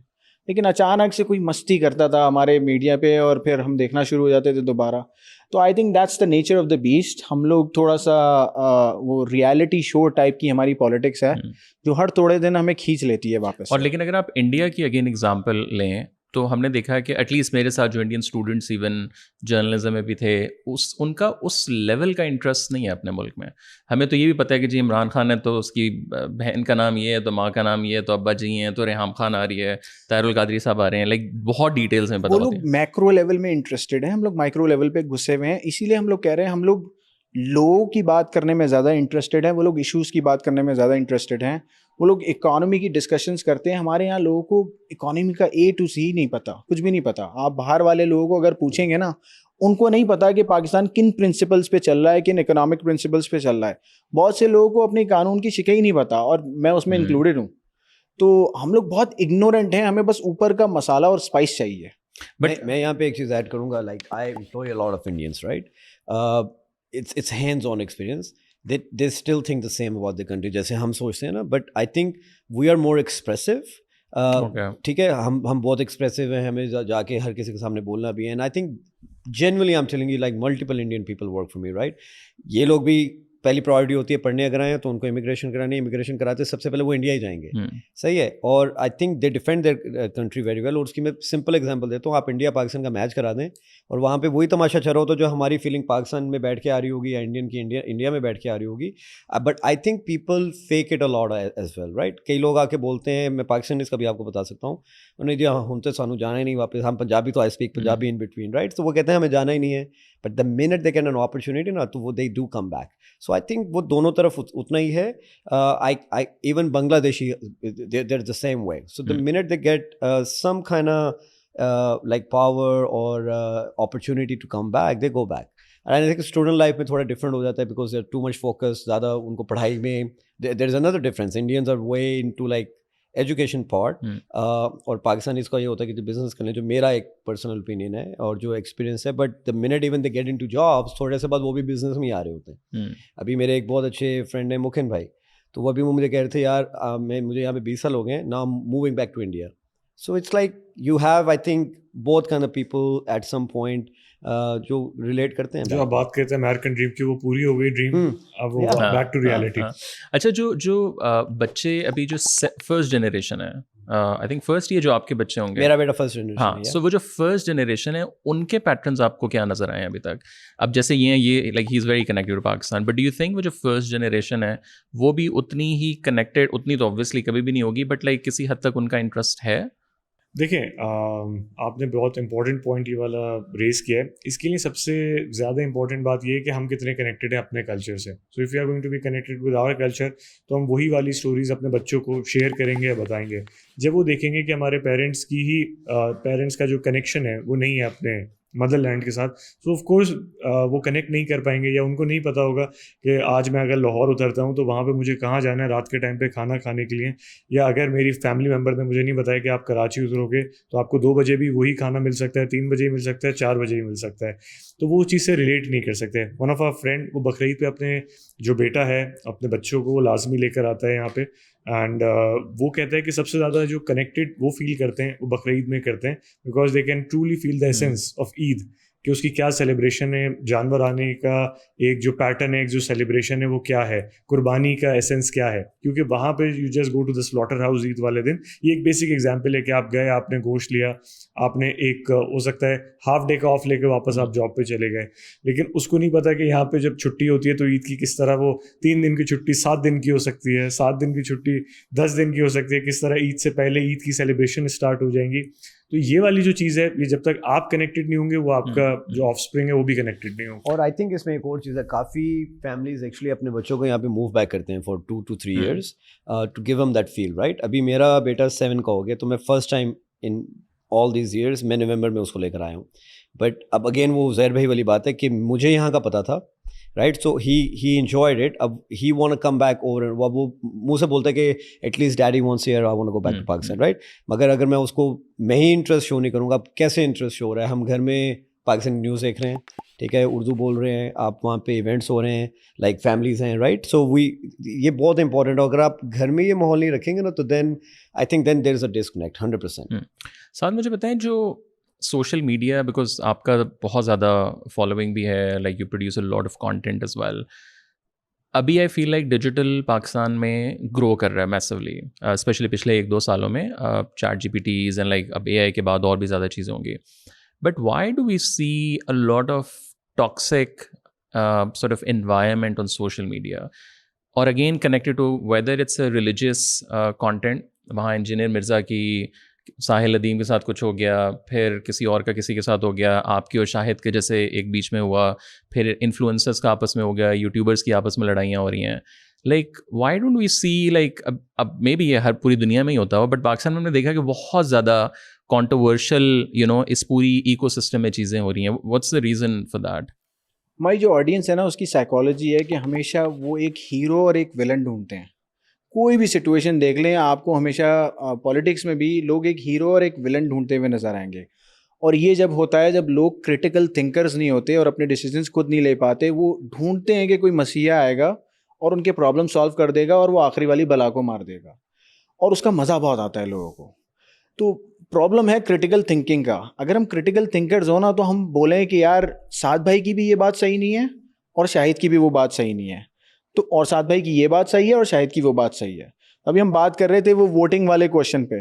لیکن اچانک سے کوئی مستی کرتا تھا ہمارے میڈیا پہ, اور پھر ہم دیکھنا شروع ہو جاتے تھے دوبارہ. تو I think that's the nature of the best. ہم لوگ تھوڑا سا وہ ریالٹی شو ٹائپ کی ہماری پالیٹکس ہے, جو ہر تھوڑے دن ہمیں کھینچ لیتی ہے واپس. اور لیکن اگر آپ انڈیا کی اگین ایگزامپل لیں, تو ہم نے دیکھا کہ ایٹ لیسٹ میرے ساتھ جو انڈین اسٹوڈنٹس ایون جرنلزم میں بھی تھے, ان کا اس لیول کا انٹرسٹ نہیں ہے اپنے ملک میں. ہمیں تو یہ بھی پتہ ہے کہ جی عمران خان ہے تو اس کی بہن کا نام یہ ہے, تو ماں کا نام یہ ہے, تو ابا جی ہیں, تو ریحام خان آ رہی ہے, طاہر القادری صاحب آ رہے ہیں, لائک بہت ڈیٹیلس میں پتہ ہوتی ہیں. وہ لوگ میکرو لیول میں انٹرسٹیڈ ہیں, ہم لوگ مائکرو لیول پہ گھسے ہوئے ہیں. اسی لیے ہم لوگ کہہ رہے ہیں ہم لوگ لوگوں کی بات کرنے میں زیادہ انٹرسٹیڈ ہیں, وہ لوگ ایشوز کی بات کرنے میں زیادہ انٹرسٹیڈ ہیں. وہ لوگ اکانومی کی ڈسکشنز کرتے ہیں. ہمارے یہاں لوگوں کو اکانومی کا A to Z نہیں پتہ, کچھ بھی نہیں پتہ. آپ باہر والے لوگوں کو اگر پوچھیں گے نا, ان کو نہیں پتا کہ پاکستان کن پرنسپلس پہ چل رہا ہے, کن اکنامک پرنسپلس پہ چل رہا ہے. بہت سے لوگوں کو اپنے قانون کی شکل ہی نہیں پتا, اور میں اس میں انکلوڈیڈ ہوں. تو ہم لوگ بہت اگنورینٹ ہیں, ہمیں بس اوپر کا مسالہ اور اسپائس چاہیے. بٹ میں یہاں پہ ایک چیز ایڈ کروں گا, like I employ a lot of Indians, right? It's hands on experience. They still think the same about the country جیسے ہم سوچتے ہیں نا, but I think we are more expressive. ٹھیک ہے, ہم بہت ایکسپریسو ہیں, ہمیں جا کے ہر کسی کے سامنے بولنا بھی ہے. And I think genuinely I'm telling you, like multiple Indian people work for me, right? یہ لوگ بھی پہلی پرائرٹی ہوتی ہے پڑھنے اگر آئے ہیں تو ان کو امیگریشن کرانی ہے, امیگریشن کراتے سب سے پہلے وہ انڈیا ہی جائیں گے. صحیح ہے. اور I think they defend their country very well. اور اس کی میں سمپل ایگزامپل دیتا ہوں, آپ انڈیا پاکستان کا میچ کرا دیں اور وہاں پہ وہی تماشا چل رہا ہوتا جو ہماری فیلنگ پاکستان میں بیٹھ کے آ رہی ہوگی یا انڈین کی انڈیا میں بیٹھ کے آ رہی ہوگی. But I think people fake it a lot as well, right. کئی لوگ آ کے بولتے ہیں, میں پاکستانیز کا بھی آپ کو بتا سکتا ہوں, انہیں جی ہم تو سانو جانا ہی نہیں واپس, ہم پنجابی تو I speak Punjabi in between, right. تو وہ کہتے ہیں ہمیں جانا ہی نہیں ہے, but the moment they get an opportunity نا تو وہ they do come back. So I think وہ دونوں طرف اتنا ہی ہے. Even Bangladeshi there the same way. So the moment they get some kind like power اور opportunity to come back they go back. Student life میں تھوڑا different ہو جاتا ہے because they are too much focus, زیادہ ان کو پڑھائی میں there is another difference. Indians are way in to like education part, اور پاکستانیز کا یہ ہوتا ہے کہ جو بزنس کرنے, جو میرا ایک پرسنل اوپینین ہے اور جو ایکسپیرینس ہے. But the moment even they get in to jobs, تھوڑے سے بعد وہ بھی بزنس میں ہی آ رہے ہوتے ہیں. ابھی میرے ایک بہت اچھے فرینڈ ہیں مکھن بھائی, تو وہ ابھی وہ مجھے کہہ رہے تھے یار مجھے یہاں پہ 20 سال ہو گئے ہیں, نا moving back to India. So it's like you have I think both kind of people at some point جو ریلیٹ کرتے ہیں. جو آپ بات کرتے ہیں امیرکن ڈریم کی, وہ پوری ہو گئی ڈریم, اب وہ بیک ٹو ریالٹی. اچھا, جو بچے ابھی جو فرسٹ جنریشن ہے, آئی تھنک فرسٹ یہ جو آپ کے بچے ہوں گے, میرا بیٹا فرسٹ جنریشن. ہاں, سو وہ جو فرسٹ جنریشن ہے ان کے پیٹرنز آپ کو کیا نظر آئے ہیں ابھی تک؟ اب جیسے یہ like he is very connected to Pakistan, but do you think وہ جو فرسٹ جنریشن ہے وہ بھی اتنی ہی کنیکٹڈ, اتنی تو آبویسلی کبھی بھی نہیں ہوگی, بٹ لائک کسی حد تک ان کا انٹرسٹ ہے؟ دیکھیں, آپ نے بہت امپورٹنٹ پوائنٹ یہ والا ریز کیا ہے. اس کے لیے سب سے زیادہ امپورٹنٹ بات یہ ہے کہ ہم کتنے کنیکٹڈ ہیں اپنے کلچر سے. So if you are going to be connected with our culture, تو ہم وہی والی اسٹوریز اپنے بچوں کو شیئر کریں گے یا بتائیں گے. جب وہ دیکھیں گے کہ ہمارے پیرنٹس کا جو کنیکشن ہے وہ نہیں ہے اپنے مدر لینڈ کے ساتھ, سو آف کورس وہ کنیکٹ نہیں کر پائیں گے, یا ان کو نہیں پتہ ہوگا کہ آج میں اگر لاہور اترتا ہوں تو وہاں پہ مجھے کہاں جانا ہے رات کے ٹائم پہ کھانا کھانے کے لیے, یا اگر میری فیملی ممبر نے مجھے نہیں بتایا کہ آپ کراچی اترو گے تو آپ کو 2 بجے بھی وہی کھانا مل سکتا ہے, 3 بجے ہی مل سکتا ہے, 4 بجے ہی مل سکتا ہے, تو وہ چیز سے ریلیٹ نہیں کر سکتے. ون آف آور فرینڈ, وہ بقرعید پہ اپنے جو بیٹا ہے اپنے بچوں کو وہ لازمی لے کر آتا ہے یہاں پہ, اینڈ وہ کہتا ہے کہ سب سے زیادہ جو کنیکٹڈ وہ فیل کرتے ہیں وہ بقرعید میں کرتے ہیں, because they can truly feel the essence of Eid, کہ اس کی کیا سیلیبریشن ہے, جانور آنے کا ایک جو پیٹرن ہے, ایک جو سیلیبریشن ہے وہ کیا ہے, قربانی کا ایسنس کیا ہے. کیونکہ وہاں پہ you just go to the slaughter house Eid والے دن. یہ ایک بیسک ایگزامپل ہے کہ آپ گئے, آپ نے گوشت لیا, آپ نے ایک ہو سکتا ہے ہاف ڈے کا آف لے کے واپس آپ جاب پہ چلے گئے, لیکن اس کو نہیں پتا کہ یہاں پہ جب چھٹی ہوتی ہے تو عید کی کس طرح وہ 3 دن کی چھٹی 7 دن کی ہو سکتی ہے, 7 دن کی چھٹی 10 دن کی ہو سکتی ہے, کس طرح عید سے پہلے عید کی سیلیبریشن اسٹارٹ ہو جائیں گی. تو یہ والی جو چیز ہے, یہ جب تک آپ کنیکٹڈ نہیں ہوں گے, وہ آپ کا جو آف اسپرنگ ہے وہ بھی کنیکٹڈ نہیں ہوگا. اور آئی تھنک اس میں ایک اور چیز ہے, کافی فیملیز ایکچولی اپنے بچوں کو یہاں پہ موو بیک کرتے ہیں for 2 to 3 years to give him that feel, right. ابھی میرا بیٹا 7 کا ہو گیا, تو میں first time in all these years میں نومبر میں اس کو لے کر آیا ہوں. بٹ اب اگین وہ زہر بھائی والی بات ہے کہ مجھے یہاں کا پتہ تھا, right. So he enjoyed it. اب he want come back over, وہ منہ سے بولتا ہے کہ at least daddy wants here, I want go back to Pakistan, right. مگر اگر میں اس کو میں ہی انٹرسٹ شو نہیں کروں گا, اب کیسے انٹرسٹ شو ہو رہا ہے؟ ہم گھر میں پاکستانی نیوز دیکھ رہے ہیں, ٹھیک ہے, اردو بول رہے ہیں, آپ وہاں پہ ایونٹس ہو رہے ہیں, لائک فیملیز ہیں, رائٹ. سو یہ بہت امپورٹنٹ ہے. اگر آپ گھر میں یہ ماحول نہیں رکھیں گے نا, تو دین I think then there is a disconnect 100%. ساتھ مجھے بتائیں, جو سوشل میڈیا, بیکاز آپ کا بہت زیادہ فالوئنگ بھی ہے, like you produce a lot of content as well. ابھی I feel like digital Pakistan میں گرو کر رہا ہے میسولی, اسپیشلی پچھلے 1-2 سالوں میں. چیٹ GPT اینڈ لائک اب AI کے بعد اور بھی زیادہ چیزیں ہوں گی. But why do we see a lot of toxic sort of environment on social media? اور again connected to whether it's a religious content, وہاں انجینئر مرزا کی ساحل ندیم کے ساتھ کچھ ہو گیا, پھر کسی اور کا کسی کے ساتھ ہو گیا, آپ کی اور شاہد کے جیسے ایک بیچ میں ہوا, پھر انفلوئنسرس کا آپس میں ہو گیا, یوٹیوبرس کی آپس میں لڑائیاں ہو رہی ہیں. Like why don't we see like اب مے بی یہ ہر پوری دنیا میں ہی ہوتا ہو, بٹ پاکستان میں ہم نے دیکھا کہ بہت زیادہ کانٹروورشل اس پوری ایکو سسٹم میں چیزیں ہو رہی ہیں. What's the reason for that? ہماری جو آڈینس ہے نا, اس کی سائیکالوجی ہے کہ ہمیشہ وہ ایک ہیرو اور ایک ولن ڈھونڈتے ہیں. کوئی بھی سچویشن دیکھ لیں آپ کو, ہمیشہ پولیٹکس میں بھی لوگ ایک ہیرو اور ایک ولن ڈھونڈتے ہوئے نظر آئیں گے. اور یہ جب ہوتا ہے جب لوگ کرٹیکل تھنکرز نہیں ہوتے اور اپنے ڈیسیجنس خود نہیں لے پاتے, وہ ڈھونڈتے ہیں کہ کوئی مسیحا آئے گا اور ان کے پرابلم سالو کر دے گا اور وہ آخری والی بلا کو مار دے گا, اور اس کا مزہ بہت آتا ہے لوگوں کو. تو پرابلم ہے کرٹیکل تھنکنگ کا. اگر ہم کرٹیکل تھنکرز ہو نا, تو ہم بولیں کہ یار سعد بھائی کی بھی یہ بات صحیح نہیں ہے اور شاہد کی بھی وہ بات صحیح نہیں ہے. تو اور سعد بھائی کی یہ بات صحیح ہے اور شاہد کی وہ بات صحیح ہے. ابھی ہم بات کر رہے تھے وہ ووٹنگ والے کوشچن پہ,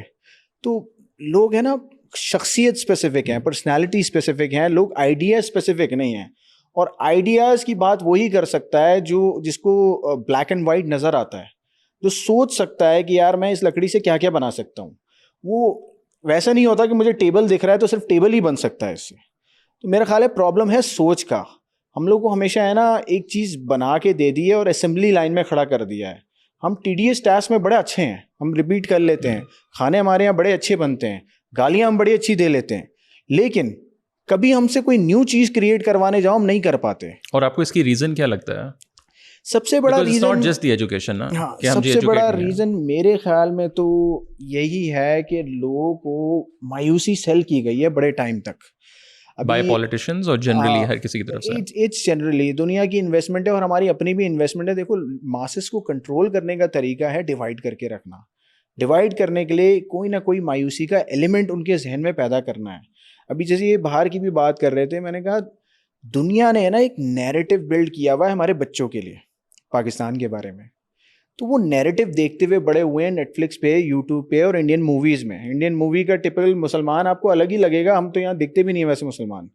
تو لوگ ہیں نا شخصیت اسپیسیفک ہیں, پرسنالٹی اسپیسیفک ہیں, لوگ آئیڈیا اسپیسیفک نہیں ہیں. اور آئیڈیاز کی بات وہی کر سکتا ہے جس کو بلیک اینڈ وائٹ نظر آتا ہے, جو سوچ سکتا ہے کہ یار میں اس لکڑی سے کیا کیا بنا سکتا ہوں. وہ ویسا نہیں ہوتا کہ مجھے ٹیبل دکھ رہا ہے تو صرف ٹیبل ہی بن سکتا ہے اس سے. تو میرا خیال ہے پرابلم ہے سوچ کا. ہم لوگ کو ہمیشہ ہے نا ایک چیز بنا کے دے دی ہے اور اسمبلی لائن میں کھڑا کر دیا ہے. ہم TDS ٹاسک میں بڑے اچھے ہیں, ہم ریپیٹ کر لیتے ہیں, کھانے ہمارے یہاں بڑے اچھے بنتے ہیں, گالیاں ہم بڑی اچھی دے لیتے ہیں, لیکن کبھی ہم سے کوئی نیو چیز کریٹ کروانے جاؤ ہم نہیں کر پاتے. اور آپ کو اس کی ریزن کیا لگتا ہے؟ سب سے بڑا ریزن جسٹ دی ایجوکیشن نا, ہاں, کہ ہم سب سے بڑا ریزن میرے خیال میں تو یہی ہے کہ لوگوں کو مایوسی سیل کی گئی ہے بڑے ٹائم تک بائی پولیٹیشینز اور جنرلی ہر کسی کی طرف سے. اٹس جنرلی دنیا کی انویسٹمنٹ ہے اور ہماری اپنی بھی انویسٹمنٹ ہے. دیکھو ماسز کو کنٹرول کرنے کا طریقہ ہے ڈیوائڈ کر کے رکھنا. ڈیوائڈ کرنے کے لیے کوئی نہ کوئی مایوسی کا ایلیمنٹ ان کے ذہن میں پیدا کرنا ہے. ابھی جیسے یہ باہر کی بھی بات کر رہے تھے, میں نے کہا دنیا نے نا ایک نیریٹو بلڈ کیا ہوا ہے ہمارے بچوں کے لیے پاکستان کے بارے میں. تو وہ نیریٹو دیکھتے ہوئے بڑے ہوئے ہیں نیٹ فلکس پہ, یوٹیوب پہ اور انڈین موویز میں. انڈین مووی کا ٹپکل مسلمان آپ کو الگ ہی لگے گا, ہم تو یہاں دکھتے بھی نہیں ہیں ویسے مسلمان.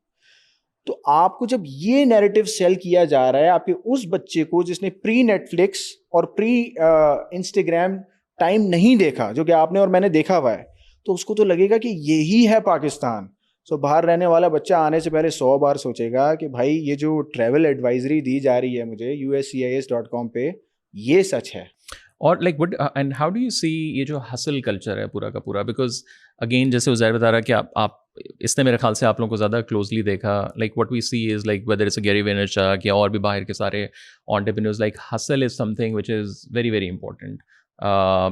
تو آپ کو جب یہ نیریٹو سیل کیا جا رہا ہے آپ کے اس بچے کو جس نے پری نیٹ فلکس اور پری انسٹاگرام ٹائم نہیں دیکھا, جو کہ آپ نے اور میں نے دیکھا ہوا ہے, تو اس کو تو لگے گا کہ یہی ہے پاکستان. سو باہر رہنے والا بچہ آنے سے پہلے 100 بار سوچے گا کہ بھائی یہ جو ٹریول ایڈوائزری دی جا رہی ہے مجھے uscis.com پہ, یہ سچ ہے. اور like what and how do you see یہ جو ہسل کلچر ہے پورا کا پورا, بیکاز اگین جیسے عزیر بتا رہا کہ آپ اس نے میرے خیال سے آپ لوگوں کو زیادہ کلوزلی دیکھا, like what we see is like whether it's Gary Vaynerchuk یا اور بھی باہر کے سارے entrepreneurs, like hustle is something which is very very important.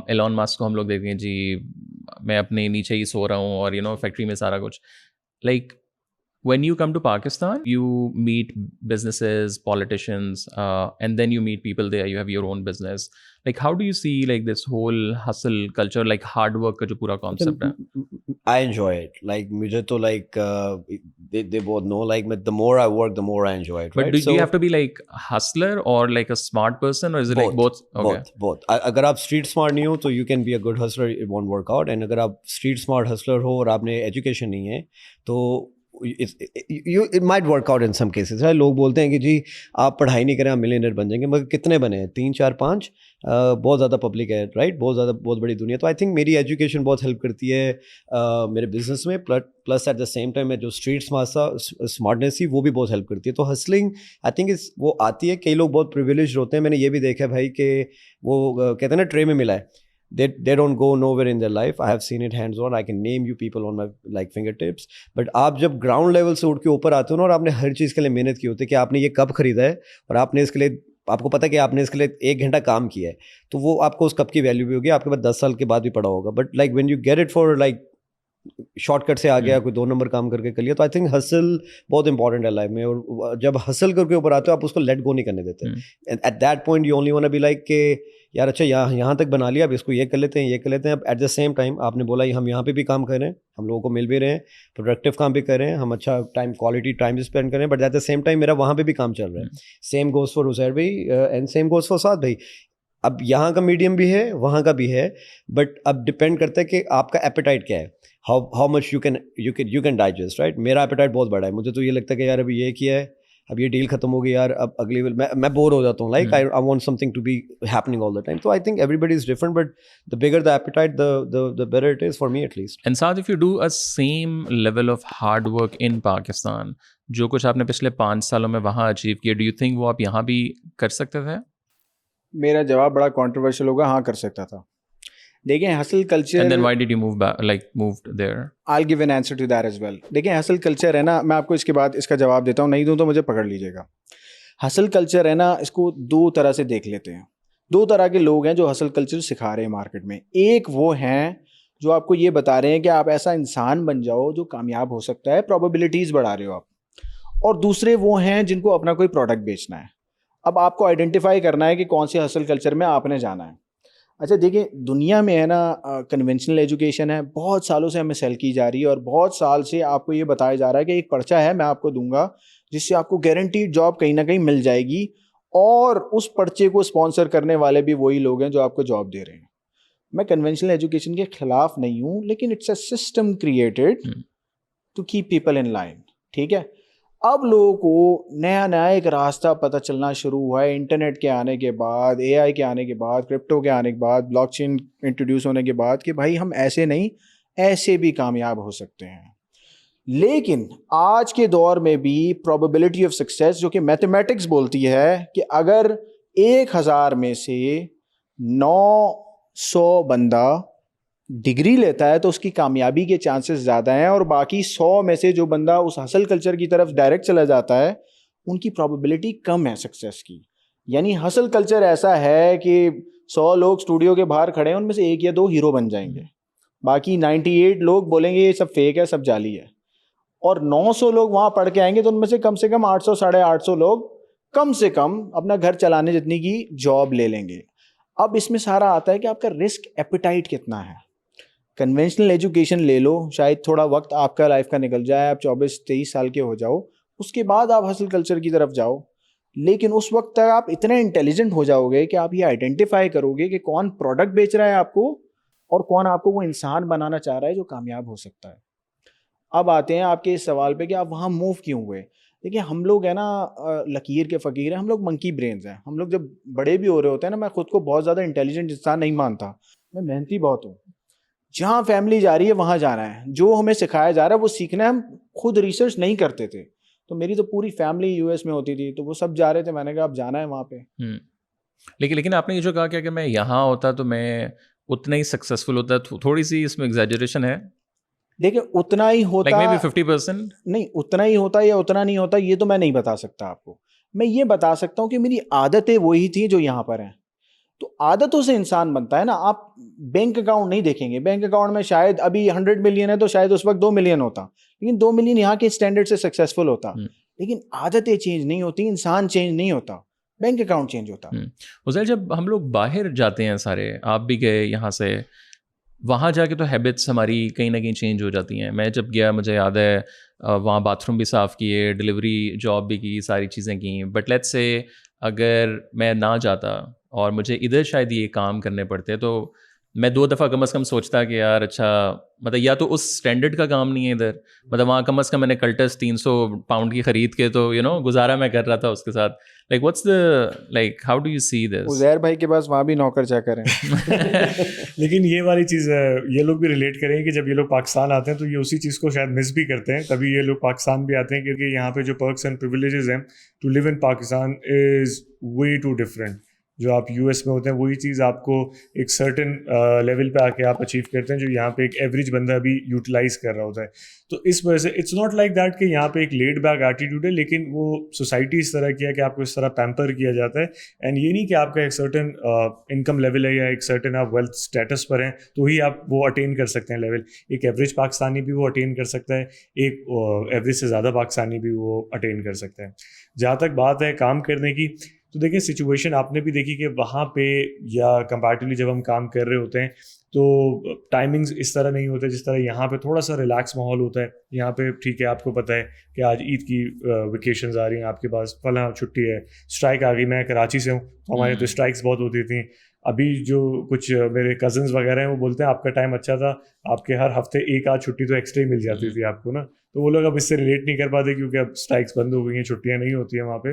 Elon Musk کو ہم لوگ دیکھتے ہیں جی میں اپنے نیچے ہی سو رہا ہوں اور فیکٹری میں سارا کچھ. Like when you come to Pakistan, you meet businesses, politicians, and then you meet people there, you have your own business. Like how do you see like this whole hustle culture, like hard work ka jo pura concept hai? I enjoy it. Like mujhe to like they both know like the more I work the more I enjoy it. But right? do you have to be like hustler or like a smart person, or is it like both? Okay. Both. Agar aap street smart nahi ho to you can be a good hustler, it won't work out. And agar aap street smart hustler ho aur aapne education nahi hai to it might work out in some cases. لوگ بولتے ہیں کہ جی آپ پڑھائی نہیں کریں آپ millionaire بن جائیں گے, مگر کتنے بنے ہیں 3 4 5, بہت زیادہ پبلک ہے رائٹ, بہت بڑی دنیا. تو آئی تھنک میری ایجوکیشن بہت ہیلپ کرتی ہے میرے بزنس میں, plus at the same time میں جو اسٹریٹ اسمارٹنیس تھی وہ بھی بہت ہیلپ کرتی ہے. تو ہسلنگ آئی تھنک وہ آتی ہے. کئی لوگ بہت پریویلیجڈ ہوتے ہیں, میں نے یہ بھی دیکھا بھائی کہ وہ کہتے ہیں نا ٹرے میں ملا ہے, they don't go nowhere in their life. I have seen it hands on. I can name you people on my like fingertips. But آپ جب گراؤنڈ لیول سے اٹھ کے اوپر آتے ہو نا اور آپ نے ہر چیز کے لیے محنت کی ہوتی ہے کہ آپ نے یہ کب خریدا ہے اور آپ نے اس کے لیے آپ کو پتا ہے کہ آپ نے اس کے لیے 1 گھنٹہ کام کیا ہے, تو وہ آپ کو اس کپ کی ویلیو بھی ہوگی, آپ کے بعد 10 سال کے بعد بھی پڑا ہوگا. But like when you get it for like shortcut سے آ گیا, کوئی 2 نمبر کام کر کے لیا, تو آئی تھنک ہسل بہت امپورٹنٹ ہے لائف میں. اور جب ہسل کر کے اوپر آتے ہو آپ اس کو لیٹ گو نہیں کرنے دیتے. At that point you only want be like کہ یار اچھا یہاں تک بنا لیا, اب اس کو یہ کر لیتے ہیں. اب ایٹ دا سیم ٹائم آپ نے بولا ہم یہاں پہ بھی کام کر رہے ہیں, ہم لوگوں کو مل بھی رہے ہیں, پروڈکٹیو کام بھی کر رہے ہیں, ہم اچھا کوالٹی ٹائم اسپینڈ کر رہے ہیں, but at the same time میرا وہاں پہ بھی کام چل رہا ہے. سیم گوز فار عزیر بھائی اینڈ سیم گوز فار سعد بھائی. اب یہاں کا میڈیم بھی ہے وہاں کا بھی ہے, بٹ اب ڈپینڈ کرتا ہے کہ آپ کا ایپیٹائٹ کیا ہے, how much you can digest right. میرا ایپیٹائٹ بہت بڑا ہے, مجھے تو یہ لگتا ہے کہ یار ابھی یہ کیا ہے, اب یہ ڈیل ختم ہو گئی یار, اب اگلی میں بور ہو جاتا ہوں. Like I want something to be happening all the time. تو I think everybody is different, but the bigger the appetite the better it is for me at least. And Saad, if you do a same level of hard work in Pakistan, جو کچھ آپ نے پچھلے 5 سالوں میں وہاں achieve کیا, do you think وہ آپ یہاں بھی کر سکتے تھے؟ میرا جواب بڑا کنٹروورشل ہوگا, ہاں کر سکتا تھا. دیکھیں hassle culture, And then why did you moved there? I'll give an answer to that as well. دیکھیں ہسل کلچر ہے نا, میں آپ کو اس کے بعد اس کا جواب دیتا ہوں, نہیں دوں تو مجھے پکڑ لیجیے گا. ہسل کلچر ہے نا, اس کو 2 طرح سے دیکھ لیتے ہیں. 2 طرح کے لوگ ہیں جو ہسل کلچر سکھا رہے ہیں مارکیٹ میں. ایک وہ ہیں جو آپ کو یہ بتا رہے ہیں کہ آپ ایسا انسان بن جاؤ جو کامیاب ہو سکتا ہے, پروبیبلٹیز بڑھا رہے ہو آپ. اور دوسرے وہ ہیں جن کو اپنا کوئی پروڈکٹ بیچنا ہے. اب آپ کو آئیڈینٹیفائی کرنا ہے کہ کون سے ہسل کلچر میں آپ نے جانا ہے. اچھا دیکھیں دنیا میں ہے نا کنونشنل ایجوکیشن ہے, بہت سالوں سے ہمیں سیل کی جا رہی ہے, اور بہت سال سے آپ کو یہ بتایا جا رہا ہے کہ ایک پرچہ ہے میں آپ کو دوں گا جس سے آپ کو گارنٹیڈ جاب کہیں نہ کہیں مل جائے گی, اور اس پرچے کو اسپانسر کرنے والے بھی وہی لوگ ہیں جو آپ کو جاب دے رہے ہیں. میں کنونشنل ایجوکیشن کے خلاف نہیں ہوں, لیکن it's a system created to keep people in line. ٹھیک ہے, اب لوگوں کو نیا ایک راستہ پتہ چلنا شروع ہوا ہے انٹرنیٹ کے آنے کے بعد, اے آئی کے آنے کے بعد, کرپٹو کے آنے کے بعد, بلاک چین انٹروڈیوس ہونے کے بعد, کہ بھائی ہم ایسے نہیں ایسے بھی کامیاب ہو سکتے ہیں. لیکن آج کے دور میں بھی پروبیبلٹی آف سکسیس, جو کہ میتھمیٹکس بولتی ہے کہ اگر 1000 میں سے 900 بندہ ڈگری لیتا ہے تو اس کی کامیابی کے چانسز زیادہ ہیں, اور باقی 100 میں سے جو بندہ اس ہسل کلچر کی طرف ڈائریکٹ چلا جاتا ہے ان کی پروبیبلٹی کم ہے سکسیس کی. یعنی ہسل کلچر ایسا ہے کہ 100 لوگ اسٹوڈیو کے باہر کھڑے ہیں, ان میں سے 1 یا 2 ہیرو بن جائیں گے, باقی 98 لوگ بولیں گے یہ سب فیک ہے, سب جعلی ہے. اور 900 لوگ وہاں پڑھ کے آئیں گے تو ان میں سے کم 800 850 لوگ کم سے کم اپنا گھر چلانے جتنی کی جاب لے لیں گے. اب اس میں سارا آتا ہے کہ آپ کا رسک ایپیٹائٹ کتنا ہے. کنونشنل ایجوکیشن لے لو, شاید تھوڑا وقت آپ کا لائف کا نکل جائے, آپ 24-23 سال کے ہو جاؤ, اس کے بعد آپ ہسل کلچر کی طرف جاؤ, لیکن اس وقت تک آپ اتنے انٹیلیجنٹ ہو جاؤ گے کہ آپ یہ آئیڈینٹیفائی کرو گے کہ کون پروڈکٹ بیچ رہا ہے آپ کو اور کون آپ کو وہ انسان بنانا چاہ رہا ہے جو کامیاب ہو سکتا ہے. اب آتے ہیں آپ کے اس سوال پہ کہ آپ وہاں موو کیوں ہوئے. دیکھیں ہم لوگ ہیں نا لکیر کے فقیر ہیں, ہم لوگ منکی برینز ہیں. ہم لوگ جب بڑے بھی ہو رہے ہوتے ہیں نا, میں خود کو بہت زیادہ انٹیلیجنٹ انسان نہیں مانتا, میں محنتی بہت ہوں. جہاں فیملی جا رہی ہے وہاں جانا ہے, جو ہمیں سکھایا جا رہا ہے وہ سیکھنا ہے. ہم خود ریسرچ نہیں کرتے تھے, تو میری تو پوری فیملی یو ایس میں ہوتی تھی, تو وہ سب جا رہے تھے, میں نے کہا اب جانا ہے وہاں پہ. لیکن آپ نے یہ جو کہا کہ اگر میں یہاں ہوتا تو میں اتنا ہی سکسیزفل ہوتا, تھوڑی سی اس میں ایگزیجریشن ہے. دیکھیں اتنا ہی ہوتا, like maybe 50%, نہیں اتنا ہی ہوتا یا اتنا نہیں ہوتا یہ تو میں نہیں بتا سکتا آپ کو. میں یہ بتا سکتا ہوں کہ میری عادتیں وہی تھیں جو یہاں پر ہیں. تو عادتوں سے انسان بنتا ہے نا. آپ بینک اکاؤنٹ نہیں دیکھیں گے, بینک اکاؤنٹ میں شاید ابھی 100 ملین ہے تو شاید اس وقت 2 ملین ہوتا, لیکن 2 ملین یہاں کے اسٹینڈرڈ سے سکسیزفل ہوتا. لیکن عادتیں چینج نہیں ہوتی, انسان چینج نہیں ہوتا, بینک اکاؤنٹ چینج ہوتا. عزیر جب ہم لوگ باہر جاتے ہیں سارے, آپ بھی گئے یہاں سے, وہاں جا کے تو ہیبٹس ہماری کہیں نہ کہیں چینج ہو جاتی ہیں. میں جب گیا مجھے یاد ہے وہاں باتھ روم بھی صاف کیے, ڈلیوری جاب بھی کی, ساری چیزیں کیں. بٹ لیٹس سے اگر میں نہ جاتا اور مجھے ادھر شاید یہ کام کرنے پڑتے تو میں 2 دفعہ کم از کم سوچتا کہ یار اچھا مطلب یا تو اس اسٹینڈرڈ کا کام نہیں ہے ادھر, مطلب وہاں کم از کم میں نے کلٹس 300 پاؤنڈ کی خرید کے تو گزارا میں کر رہا تھا اس کے ساتھ. Like what's the like how do you see this? Uzair بھائی کے پاس وہاں بھی نوکر چاکر ہیں. لیکن یہ والی چیز یہ لوگ بھی ریلیٹ کریں کہ جب یہ لوگ پاکستان آتے ہیں تو یہ اسی چیز کو شاید مس بھی کرتے ہیں, تبھی یہ لوگ پاکستان بھی آتے ہیں, کیونکہ یہاں پہ جو پرکس اینڈ پریویلیجز ہیں to live in Pakistan is way too different. جو آپ یو ایس میں ہوتے ہیں وہی چیز آپ کو ایک سرٹن لیول پہ آ کے آپ اچیو کرتے ہیں جو یہاں پہ ایک ایوریج بندہ بھی یوٹیلائز کر رہا ہوتا ہے. تو اس وجہ سے اٹس ناٹ لائک دیٹ کہ یہاں پہ ایک لیڈ بیک ایٹیٹیوڈ ہے, لیکن وہ سوسائٹی اس طرح کیا کہ آپ کو اس طرح پیمپر کیا جاتا ہے. اینڈ یہ نہیں کہ آپ کا ایک سرٹن انکم لیول ہے یا ایک سرٹن آپ ویلتھ اسٹیٹس پر ہیں تو ہی آپ وہ اٹین کر سکتے ہیں لیول. ایک ایوریج پاکستانی بھی وہ اٹین کر سکتا ہے, ایک ایوریج سے زیادہ پاکستانی بھی وہ اٹین کر سکتا ہے. جہاں تک بات ہے کام کرنے کی, تو دیکھیں سچویشن آپ نے بھی دیکھی کہ وہاں پہ یا کمپیریٹیولی جب ہم کام کر رہے ہوتے ہیں تو ٹائمنگز اس طرح نہیں ہوتے جس طرح یہاں پہ تھوڑا سا ریلیکس ماحول ہوتا ہے. یہاں پہ ٹھیک ہے آپ کو پتہ ہے کہ آج عید کی ویکیشنز آ رہی ہیں, آپ کے پاس فلاں چھٹی ہے, اسٹرائک آ گئی. میں کراچی سے ہوں, ہمارے تو اسٹرائکس بہت ہوتی تھیں. ابھی جو کچھ میرے کزنز وغیرہ ہیں وہ بولتے ہیں آپ کا ٹائم اچھا تھا, آپ کے ہر ہفتے 1 آدھ چھٹی تو ایکسٹرا ہی مل جاتی تھی آپ کو نا. تو وہ لوگ اب اس سے ریلیٹ نہیں کر پاتے کیونکہ اب اسٹرائکس بند ہو گئی ہیں, چھٹیاں نہیں ہوتی ہیں وہاں پہ.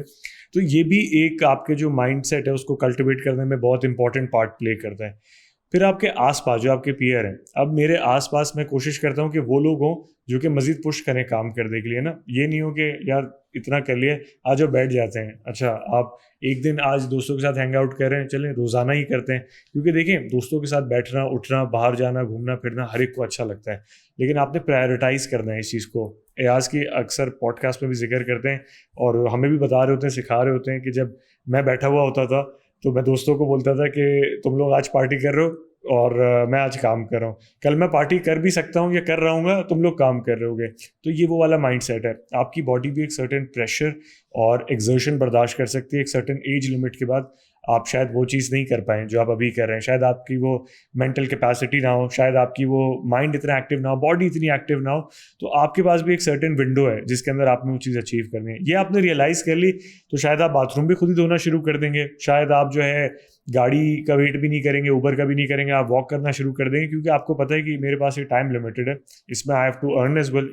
تو یہ بھی ایک آپ کے جو مائنڈ سیٹ ہے اس کو کلٹیویٹ کرنے میں بہت امپورٹنٹ پارٹ پلے کرتا ہے. پھر آپ کے آس پاس جو آپ کے پیئر ہیں, اب میرے آس پاس میں کوشش کرتا ہوں کہ وہ لوگ ہوں جو کہ مزید پش کریں کام کرنے کے لیے نا. یہ نہیں ہو کہ یار اتنا کر لیا آج وہ بیٹھ جاتے ہیں. اچھا آپ ایک دن آج دوستوں کے ساتھ ہینگ آؤٹ کر رہے ہیں, چلیں روزانہ ہی کرتے ہیں, کیونکہ دیکھیں دوستوں کے ساتھ بیٹھنا اٹھنا باہر جانا گھومنا پھرنا ہر ایک کو اچھا لگتا ہے, لیکن آپ نے پرائیورٹائز کرنا ہے اس چیز کو. ایاز کی اکثر پوڈ کاسٹ میں بھی ذکر کرتے ہیں اور ہمیں بھی بتا رہے ہوتے ہیں, سکھا رہے ہوتے ہیں کہ جب میں بیٹھا ہوا ہوتا تھا تو میں دوستوں کو بولتا تھا کہ تم لوگ آج پارٹی کر رہے ہو اور میں آج کام کر رہا ہوں, کل میں پارٹی کر بھی سکتا ہوں یا کر رہا ہوں گا, تم لوگ کام کر رہے ہوگے. تو یہ وہ والا مائنڈ سیٹ ہے. آپ کی باڈی بھی ایک سرٹن پریشر اور ایگزرشن برداشت کر سکتی ہے ایک سرٹن ایج لمٹ کے بعد. آپ شاید وہ چیز نہیں کر پائیں جو آپ ابھی کر رہے ہیں, شاید آپ کی وہ مینٹل کیپیسٹی نہ ہو, شاید آپ کی وہ مائنڈ اتنا ایکٹیو نہ ہو, باڈی اتنی ایکٹیو نہ ہو, تو آپ کے پاس بھی ایک سرٹن ونڈو ہے جس کے اندر آپ نے وہ چیز اچیو کرنی ہے. یہ آپ نے ریئلائز کر لی تو شاید آپ باتھ روم بھی خود ہی دھونا شروع کر دیں گے, شاید آپ جو ہے گاڑی کا ویٹ بھی نہیں کریں گے, اوبر کا بھی نہیں کریں گے, آپ واک کرنا شروع کر دیں گے, کیونکہ آپ کو پتہ ہے کہ میرے پاس یہ ٹائم لمیٹڈ ہے, اس میں I have to earn as well,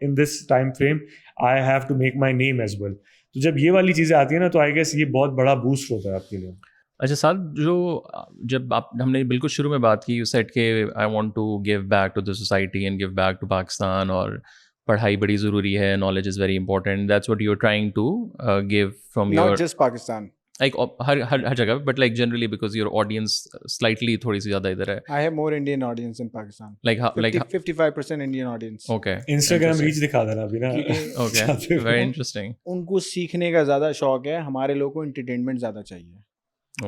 in this time frame I have to make my name as well. تو جب یہ والی چیزیں آتی ہیں نا تو آئی گیس یہ بہت بڑا بوسٹ ہوتا ہے آپ کے لیے. اچھا سعد, جب ہم نے بالکل شروع میں بات کی, یو سیڈ کہ I want to give back to the society and give back to Pakistan, اور پڑھائی بڑی ضروری ہے, knowledge is very important, that's what you are trying to give from your, not just Pakistan, like ہر جگہ, but like generally because your audience slightly تھوڑی سی زیادہ ادھر ہے. I have more Indian audience in Pakistan. Like 55% Indian audience. Okay. Instagram reach دکھا دینا ابھی نا. Okay. Very interesting. ان کو سیکھنے کا زیادہ شوق ہے, ہمارے لوگوں کو انٹرٹینمنٹ زیادہ چاہیے.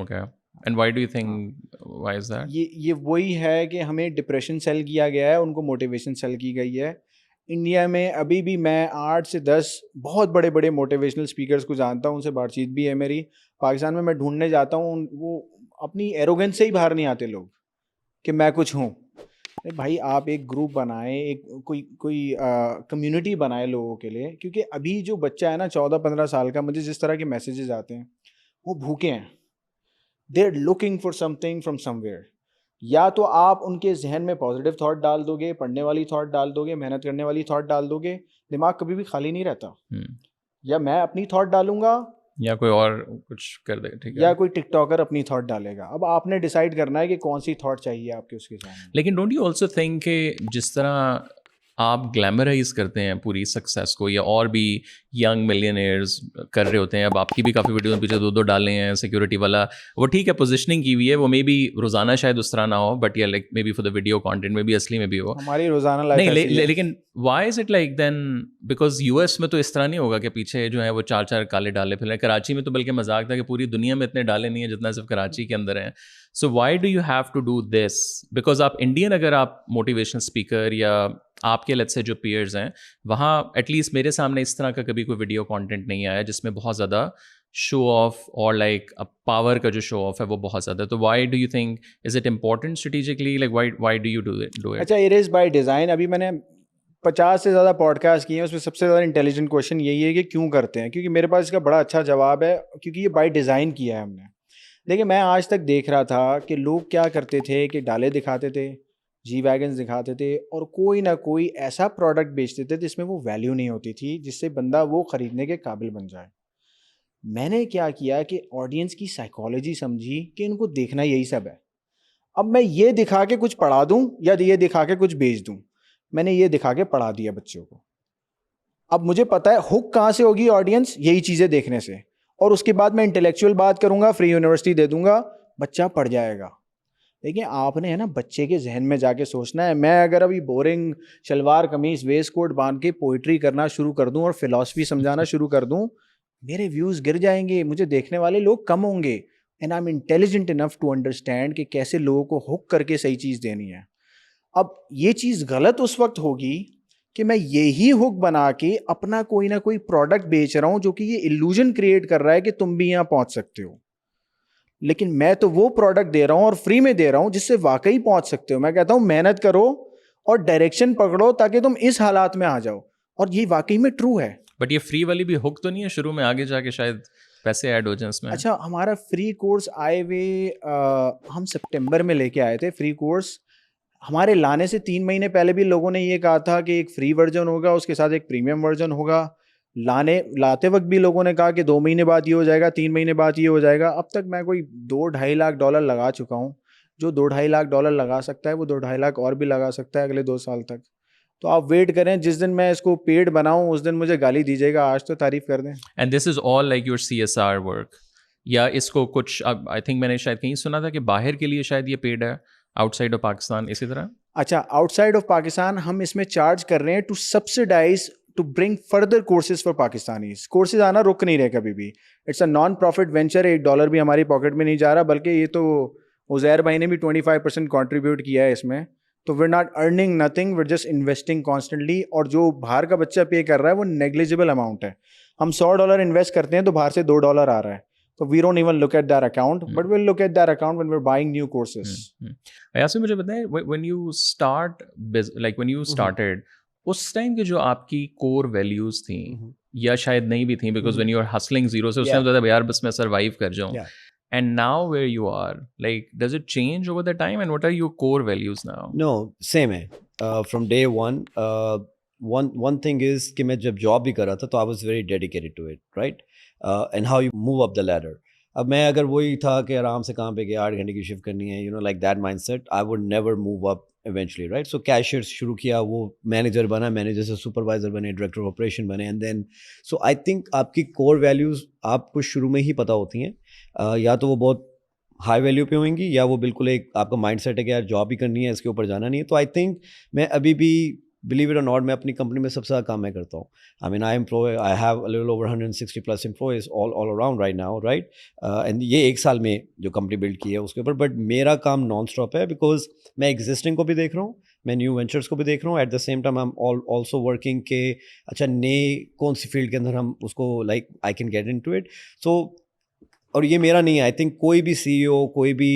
Okay. And why do you think, why is that? یہ وہی ہے کہ ہمیں ڈپریشن سیل کیا گیا ہے, ان کو موٹیویشن سیل کی گئی ہے. انڈیا میں ابھی بھی میں 8 سے 10 بہت بڑے بڑے موٹیویشنل اسپیکرس کو جانتا ہوں, ان سے بات چیت بھی ہے میری. پاکستان میں ڈھونڈنے جاتا ہوں, وہ اپنی ایروگنس سے ہی باہر نہیں آتے لوگ کہ میں کچھ ہوں. بھائی آپ ایک گروپ بنائیں, ایک کوئی کمیونٹی بنائے لوگوں کے لیے, کیونکہ ابھی جو بچہ ہے نا 14-15 سال کا, مجھے جس طرح کے میسیجز آتے ہیں وہ بھوکے ہیں, they are looking for something from somewhere. یا تو آپ ان کے ذہن میں پازیٹیو تھاٹ ڈال دو گے, پڑھنے والی تھاٹ ڈال دو گے, محنت کرنے والی تھاٹ ڈال دو گے, دماغ کبھی بھی خالی نہیں رہتا. یا میں اپنی تھاٹ ڈالوں گا یا کوئی اور کچھ کر دے, ٹھیک ہے, یا کوئی ٹک ٹاکر اپنی تھاٹ ڈالے گا. اب آپ نے ڈیسائیڈ کرنا ہے کہ کون سی تھاٹ چاہیے آپ کے اس کے سامنے. لیکن ڈونٹ یو آلسو تھنک کہ جس طرح آپ گلیمرائز کرتے ہیں پوری سکسیس کو, یا اور بھی ینگ ملینئرز کر رہے ہوتے ہیں, اب آپ کی بھی کافی ویڈیوز پیچھے 2 ڈالے ہیں سیکورٹی والا, وہ ٹھیک ہے پوزیشننگ کی ہوئی ہے, وہ مے بی روزانہ شاید اس طرح نہ ہو, بٹ یا like maybe for the video content میں بھی اصلی میں بھی ہو, ہماری روزانہ لائف نہیں, لیکن why is it like then, because U S میں تو اس طرح نہیں ہوگا کہ پیچھے جو ہے وہ 4 کالے ڈالے پھر. کراچی میں تو بلکہ مذاق تھا کہ پوری دنیا میں اتنے ڈالے نہیں ہیں جتنا صرف کراچی کے اندر ہیں. So why do you have to do this, because آپ انڈین, اگر آپ موٹیویشنل اسپیکر یا آپ کے لیٹ سے جو پیئرز ہیں وہاں, ایٹ لیسٹ میرے سامنے اس طرح کا کبھی کوئی ویڈیو کانٹینٹ نہیں آیا جس میں بہت زیادہ شو آف اور لائک پاور کا جو شو آف ہے وہ بہت زیادہ. تو Y do you think, is it important strategically, like why do you do it? اچھا, اٹ از بائی ڈیزائن. ابھی میں نے 50 سے زیادہ پوڈ کاسٹ کیے ہیں, اس میں سب سے زیادہ انٹیلیجنٹ کوشچن یہی ہے کہ کیوں کرتے ہیں, کیونکہ میرے پاس اس کا بڑا اچھا جواب ہے, کیونکہ یہ بائی ڈیزائن کیا ہے ہم نے. دیکھیں میں آج تک دیکھ رہا تھا کہ لوگ کیا کرتے تھے کہ ڈالے دکھاتے تھے, جی ویگنز دکھاتے تھے, اور کوئی نہ کوئی ایسا پروڈکٹ بیچتے تھے جس میں وہ ویلیو نہیں ہوتی تھی جس سے بندہ وہ خریدنے کے قابل بن جائے. میں نے کیا کیا کہ آڈینس کی سائیکالوجی سمجھی کہ ان کو دیکھنا یہی سب ہے. اب میں یہ دکھا کے کچھ پڑھا دوں یا یہ دکھا کے کچھ بیچ دوں, میں نے یہ دکھا کے پڑھا دیا بچوں کو. اب مجھے پتا ہے ہک کہاں سے ہوگی آڈینس, یہی چیزیں دیکھنے سے, اور اس کے بعد میں انٹلیکچوئل بات کروں گا, فری یونیورسٹی دے دوں گا, بچہ پڑھ جائے گا. لیکن آپ نے ہے نا بچے کے ذہن میں جا کے سوچنا ہے. میں اگر ابھی بورنگ شلوار قمیص ویسٹ کوٹ باندھ کے پوئٹری کرنا شروع کر دوں اور فلاسفی سمجھانا شروع کر دوں, میرے ویوز گر جائیں گے, مجھے دیکھنے والے لوگ کم ہوں گے. And I am intelligent enough to understand کہ کیسے لوگوں کو ہک کر کے صحیح چیز دینی ہے. اب یہ چیز غلط اس وقت ہوگی کہ میں یہی ہک بنا کے اپنا کوئی نہ کوئی پروڈکٹ بیچ رہا ہوں جو کہ یہ ایلوژن کریٹ کر رہا ہے کہ تم بھی یہاں پہنچ سکتے ہو. لیکن میں تو وہ پروڈکٹ دے رہا ہوں اور فری میں دے رہا ہوں جس سے واقعی پہنچ سکتے ہو. میں کہتا ہوں محنت کرو اور ڈائریکشن پکڑو تاکہ تم اس حالات میں آ جاؤ, اور یہ واقعی میں ٹرو ہے. بٹ یہ فری والی بھی ہک تو نہیں ہے شروع میں, آگے جا کے شاید پیسے ایڈ ہو جائیں اس میں. اچھا, ہمارا فری کورس آئے ہوئے ہم سپٹمبر میں لے کے آئے تھے. فری کورس ہمارے لانے سے 3 مہینے پہلے بھی لوگوں نے یہ کہا تھا کہ ایک فری ورژن ہوگا, اس کے ساتھ ایک پریمیم ورژن ہوگا. لاتے وقت بھی لوگوں نے کہا کہ 2 مہینے بعد یہ ہو جائے گا, 3 مہینے بعد یہ ہو جائے گا. اب تک میں کوئی $2-2.5 لاکھ لگا چکا ہوں. جو $2-2.5 لاکھ لگا سکتا ہے وہ $2-2.5 لاکھ اور بھی لگا سکتا ہے اگلے 2 سال تک. تو آپ ویٹ کریں, جس دن میں اس کو پیڈ بناؤں اس دن مجھے گالی دیجیے گا, آج تو تعریف کر دیں. And this is all like your CSR work, یا اس کو کچھ آئی تھنک میں نے شاید کہیں سنا تھا کہ باہر کے لیے شاید یہ پیڈ ہے آؤٹ سائڈ آف پاکستان, اسی طرح. اچھا, آؤٹ سائڈ آف پاکستان ہم اس میں چارج کر رہے ہیں to subsidise to bring further courses for Pakistanis. Courses آنا رک نہیں رہے کبھی بھی. It's a non profit venture, $1 بھی ہماری پاکٹ میں نہیں جا رہا, بلکہ یہ تو عزیر بھائی نے بھی 25% کنٹریبیوٹ کیا ہے اس میں. تو we're not earning nothing, we're just investing constantly. اور جو باہر کا بچہ پے کر رہا ہے وہ نیگلیجبل اماؤنٹ ہے. ہم $100 انویسٹ کرتے ہیں تو باہر سے $2 آ رہا ہے. So we don't even look at that account, but we'll look at that account when we're buying new courses. ایسے مجھے بتائیں when you start like when you started اس ٹائم کی جو آپ کی کور ویلیوز تھیں یا شاید نہیں بھی تھیں because when you are hustling zero سے اس ٹائم زیادہ یار بس میں سروائیو کر جاؤں and now where you are like does it change over the time and what are your core values now? No, same ہے. From day one, one thing is کہ میں جب جاب بھی کر رہا تھا تو I was very dedicated to it, right? And how you move up the ladder. اب میں اگر وہی تھا کہ آرام سے کام پہ گیا 8 گھنٹے کی شفٹ کرنی ہے, like that mindset, I would never move up eventually, right? So cashier شروع کیا, وہ مینیجر بنا, مینیجر سے سپروائزر بنے, ڈائریکٹر آف آپریشن بنے, and then so I think آپ کی کور ویلیوز آپ کو شروع میں ہی پتہ ہوتی ہیں, یا تو وہ بہت ہائی ویلیو پہ ہوئیں گی یا وہ بالکل ایک آپ کا مائنڈ سیٹ ہے کہ یار جاب ہی کرنی ہے, اس کے اوپر جانا نہیں ہے. تو آئی تھنک میں ابھی بھی بلیو اٹ اور ناٹ میں اپنی کمپنی میں سب سے زیادہ کام میں کرتا ہوں. I mean, I have a little over 160 plus employees all around right now, right? And یہ ایک سال میں جو کمپنی بلڈ کی ہے اس کے اوپر, بٹ میرا کام نان اسٹاپ ہے بیکاز میں ایگزسٹنگ کو بھی دیکھ رہا ہوں, میں نیو وینچرس کو بھی دیکھ رہا ہوں, at the same time I am also working کہ اچھا نئے کون سی فیلڈ کے اندر ہم اس کو like I can get in to it. So اور یہ میرا نہیں ہے, آئی تھنک کوئی بھی سی ای او, کوئی بھی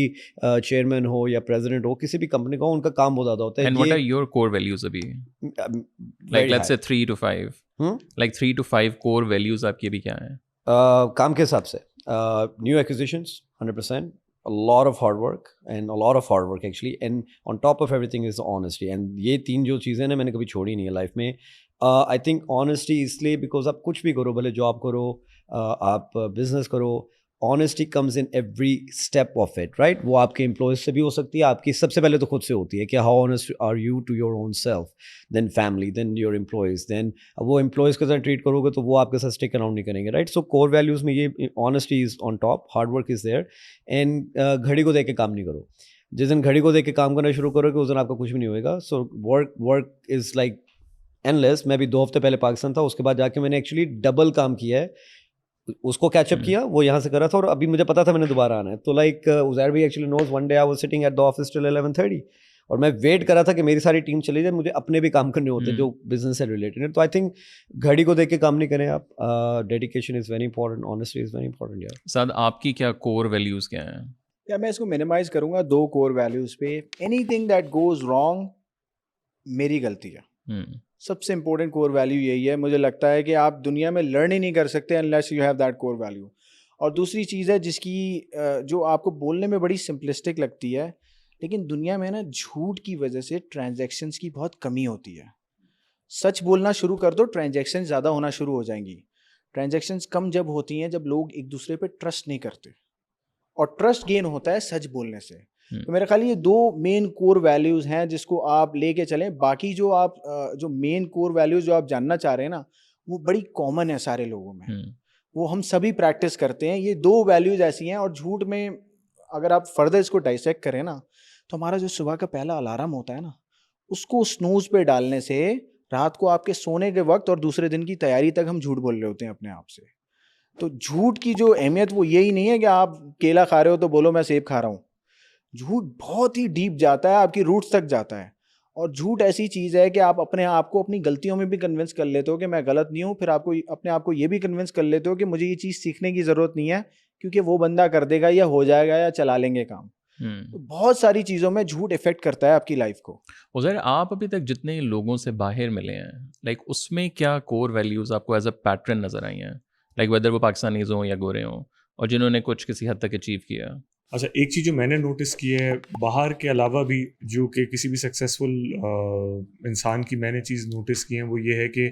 چیئرمین ہو یا پریزیڈنٹ ہو, کسی بھی کمپنی کا ہو, ان کا کام بہت زیادہ ہوتا ہے. And what are your core values ابھی? Like let's say 3 to 5. Like 3 to 5 core values آپ کی ابھی کیا ہیں؟ کام کے حساب سے new ایکوزیشنس 100%, a lot of hard work and a lot of hard work actually, and on top of everything is honesty. And یہ 3 جو چیزیں نا میں نے کبھی چھوڑی نہیں ہے لائف میں. I think honesty اس لیے because آپ کچھ بھی کرو, بھلے جاب کرو, آپ بزنس کرو, honesty comes in every step of it, right? وہ آپ کے امپلائیز سے بھی ہو سکتی ہے, آپ کی سب سے پہلے تو خود سے ہوتی ہے کہ how honest are you to your own self, then family, then your employees, then وہ امپلائیز کے ساتھ ٹریٹ کرو گے تو وہ آپ کے ساتھ اسٹک اراؤنڈ نہیں کریں گے, right? So core values میں یہ honesty is on top, hard work is there, and گھڑی کو دیکھ کے کام نہیں کرو. جس دن گھڑی کو دیکھ کے کام کرنا شروع کرو گے اس دن آپ کا کچھ بھی نہیں ہوئے گا. So work is like endless. میں بھی 2 ہفتے پہلے پاکستان تھا, اس کے بعد جا کے میں نے ایکچولی ڈبل کام کیا ہے, اس کو کیچ اپ کیا, وہ یہاں سے کرا تھا اور ابھی مجھے پتا تھا میں نے دوبارہ آنا ہے. تو لائک عزیر بھی actually knows one day I was sitting at the office till 11:30 اور میں ویٹ کرا تھا کہ میری ساری ٹیم چلی جائے, مجھے اپنے بھی کام کرنے ہوتے جو بزنس سے ریلیٹڈ ہے. تو آئی تھنک گھڑی کو دیکھ کے کام نہیں کریں آپ, ڈیڈیکیشن از ویری امپورٹنٹ, آنیسٹی از ویری امپورٹنٹ. یار سعد آپ کی کیا کور ویلیوز کیا ہیں؟ یا میں اس کو منیمائز کروں گا 2 کور ویلیوز پہ. Any thing that goes wrong میری غلطی ہے. سب سے امپورٹنٹ کور ویلیو یہی ہے. مجھے لگتا ہے کہ آپ دنیا میں لرن ہی نہیں کر سکتے unless you have that core value. اور دوسری چیز ہے جس کی جو آپ کو بولنے میں بڑی سمپلسٹک لگتی ہے, لیکن دنیا میں نا جھوٹ کی وجہ سے ٹرانزیکشنز کی بہت کمی ہوتی ہے. سچ بولنا شروع کر دو, ٹرانزیکشن زیادہ ہونا شروع ہو جائیں گی. ٹرانزیکشنز کم جب ہوتی ہیں جب لوگ ایک دوسرے پہ ٹرسٹ نہیں کرتے, اور ٹرسٹ گین ہوتا ہے سچ بولنے سے. تو میرے خیال یہ 2 مین کور ویلیوز ہیں جس کو آپ لے کے چلیں. باقی جو آپ جو مین کور ویلیوز جو آپ جاننا چاہ رہے ہیں نا, وہ بڑی کامن ہے سارے لوگوں میں, وہ ہم سبھی پریکٹس کرتے ہیں. یہ 2 ویلیوز ایسی ہیں. اور جھوٹ میں اگر آپ فردر اس کو ڈائسیکٹ کریں نا, تو ہمارا جو صبح کا پہلا الارم ہوتا ہے نا, اس کو سنوز پہ ڈالنے سے رات کو آپ کے سونے کے وقت اور دوسرے دن کی تیاری تک ہم جھوٹ بول رہے ہوتے ہیں اپنے آپ سے. تو جھوٹ کی جو اہمیت وہ یہی نہیں ہے کہ آپ کیلا کھا رہے ہو تو بولو میں سیب کھا رہا ہوں. جھوٹ بہت ہی ڈیپ جاتا ہے, آپ کی روٹس تک جاتا ہے. اور جھوٹ ایسی چیز ہے کہ آپ اپنے آپ کو اپنی غلطیوں میں بھی کنونس کر لیتے ہو کہ میں غلط نہیں ہوں, پھر آپ کو اپنے آپ کو یہ بھی کنونس کر لیتے ہو کہ مجھے یہ چیز سیکھنے کی ضرورت نہیں ہے کیونکہ وہ بندہ کر دے گا یا ہو جائے گا یا چلا لیں گے کام. بہت ساری چیزوں میں جھوٹ افیکٹ کرتا ہے آپ کی لائف کو. عزیر آپ ابھی تک جتنے لوگوں سے باہر ملے ہیں, لائک اس میں کیا کور ویلیوز آپ کو ایز اے پیٹرن نظر آئی ہیں, لائک ویدر وہ پاکستانیز ہوں یا گورے ہوں, اور جنہوں نے کچھ کسی حد تک اچیو کیا؟ اچھا, ایک چیز جو میں نے نوٹس کی ہے باہر کے علاوہ بھی, جو کہ کسی بھی سکسیزفل انسان کی میں نے چیز نوٹس کی ہے, وہ یہ ہے کہ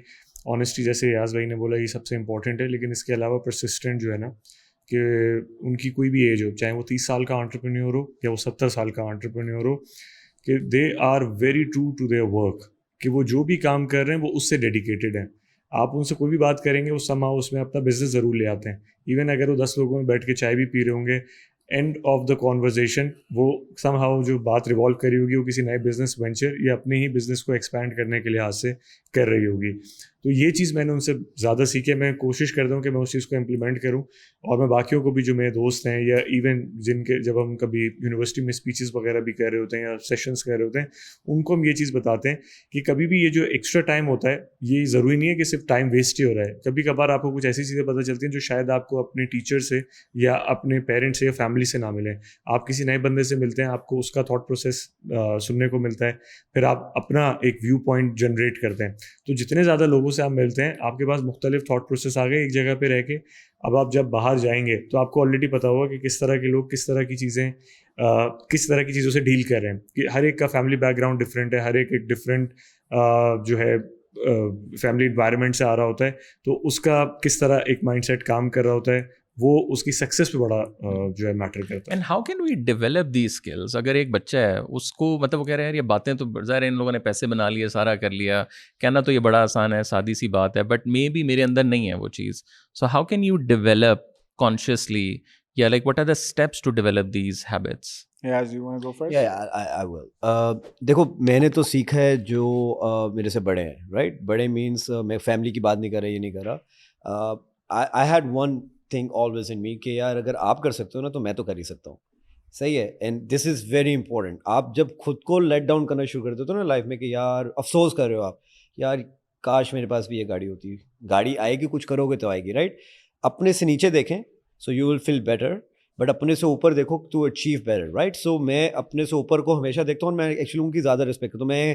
آنیسٹی, جیسے ریاض بھائی نے بولا, یہ سب سے امپورٹنٹ ہے. لیکن اس کے علاوہ پرسسٹنٹ جو ہے نا, کہ ان کی کوئی بھی ایج ہو, چاہے وہ 30 سال کا انٹرپرینیور ہو یا وہ 70 سال کا انٹرپرینیور ہو, کہ they are very true to their work, کہ وہ جو بھی کام کر رہے ہیں وہ اس سے ڈیڈیکیٹڈ ہیں. آپ ان سے کوئی بھی بات کریں گے وہ somehow اس میں اپنا بزنس ضرور لے آتے ہیں. ایون اگر وہ 10 لوگوں میں بیٹھ کے چائے بھی پی رہے ہوں گے, اینڈ آف دا کانورزیشن وہ somehow جو بات ریوالو کری ہوگی وہ کسی نئے بزنس وینچر یا اپنے ہی بزنس کو ایکسپینڈ کرنے کے لحاظ سے کر رہی ہوگی. تو یہ چیز میں نے ان سے زیادہ سیکھی. میں کوشش کرتا ہوں کہ میں اس چیز کو امپلیمنٹ کروں, اور میں باقیوں کو بھی جو میرے دوست ہیں یا ایون جن کے جب ہم کبھی یونیورسٹی میں اسپیچز وغیرہ بھی کر رہے ہوتے ہیں یا سیشنز کر رہے ہوتے ہیں, ان کو ہم یہ چیز بتاتے ہیں کہ کبھی بھی یہ جو ایکسٹرا ٹائم ہوتا ہے یہ ضروری نہیں ہے کہ صرف ٹائم ویسٹ ہی ہو رہا ہے. کبھی کبھار آپ کو کچھ ایسی چیزیں پتہ چلتی ہیں جو شاید آپ کو اپنے ٹیچر سے یا اپنے پیرنٹس سے یا فیملی سے نہ ملیں. آپ کسی نئے بندے سے ملتے ہیں, آپ کو اس کا تھاٹ پروسیس سننے کو ملتا ہے, پھر آپ اپنا ایک ویو پوائنٹ جنریٹ کرتے ہیں. تو جتنے زیادہ لوگوں سے آپ ملتے ہیں آپ کے پاس مختلف تھاٹ پروسیس آ گئے ایک جگہ پہ رہ کے. اب آپ جب باہر جائیں گے تو آپ کو آلریڈی پتہ ہوگا کہ کس طرح کے لوگ کس طرح کی چیزیں کس طرح کی چیزوں سے ڈیل کر رہے ہیں, کہ ہر ایک کا فیملی بیک گراؤنڈ ڈفرینٹ ہے, ہر ایک ڈفرینٹ جو ہے فیملی انوائرمنٹ سے آ رہا ہوتا ہے, تو اس کا کس طرح ایک مائنڈ سیٹ کام کر رہا ہوتا ہے وہ اس کی سکسیس پہ بڑا جو ہے میٹر کرتا ہے. And how can we develop the skills? اگر ایک بچہ ہے اس کو مطلب وہ کہہ رہے ہیں یہ باتیں تو ظاہر ہے ان لوگوں نے پیسے بنا لیے, سارا کر لیا, کہنا تو یہ بڑا آسان ہے, سادی سی بات ہے, بٹ مے بی میرے اندر نہیں ہے وہ چیز. So how can you develop consciously یا like what are the steps to develop these habits? Yaz, you want to go first? I will. دیکھو میں نے تو سیکھا ہے جو میرے سے بڑے ہیں, رائٹ. بڑے مینس میں فیملی کی بات نہیں کر رہا, یہ نہیں کر رہا. I had one thing always in me کہ یار اگر آپ کر سکتے ہو نا تو میں تو کر ہی سکتا ہوں. صحیح ہے. And this is very important. آپ جب خود کو لیٹ ڈاؤن کرنا شروع کر دیتے ہو نا لائف میں کہ یار افسوس کر رہے ہو آپ, یار کاش میرے پاس بھی یہ گاڑی ہوتی. گاڑی آئے گی, کچھ کرو گے تو آئے گی, رائٹ. اپنے سے نیچے دیکھیں so you will feel better, but اپنے سے اوپر دیکھو to achieve better, right. So میں اپنے سے اوپر کو ہمیشہ دیکھتا ہوں, میں ایکچولی ان کی زیادہ رسپیکٹ کرتا ہوں. میں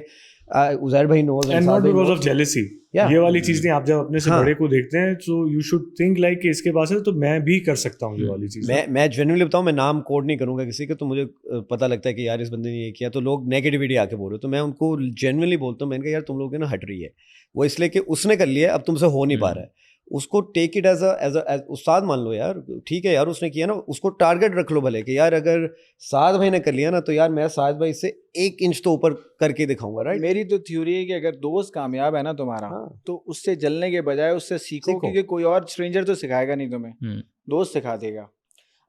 عزیر بھائی knows and not because of jealousy, یہ والی چیز نہیں. آپ جب اپنے سے بڑے کو دیکھتے ہیں so you should think like کہ اس کے پاس ہے تو میں بھی کر سکتا ہوں یہ والی چیز. میں جنرلی بتاؤں, میں نام کوڈ نہیں کروں گا کسی کے, تو مجھے پتہ لگتا ہے کہ یار اس بندے نے یہ کیا تو لوگ نیگیٹیوٹی آ کے بول رہے, تو میں ان کو جنرلی بولتا ہوں, میں نے کہا یار تم لوگ نا ہٹ رہی ہے, وہ اس لیے کہ اس نے کر لیا اب تم سے ہو نہیں پا رہا ہے. اس کو ٹیک اٹ ایز اے استاد مان لو, یار ٹھیک ہے یار اس نے کیا نا, اس کو ٹارگیٹ رکھ لو بھلے کہ یار اگر سعد بھائی نے کر لیا نا تو یار میں سعد بھائی سے 1 انچ تو اوپر کر کے دکھاؤں گا, رائٹ. میری تو تھیوری ہے کہ اگر دوست کامیاب ہے نا تمہارا تو اس سے جلنے کے بجائے اس سے سیکھو, کیونکہ کوئی اور اسٹرینجر تو سکھائے گا نہیں تمہیں, دوست سکھا دے گا.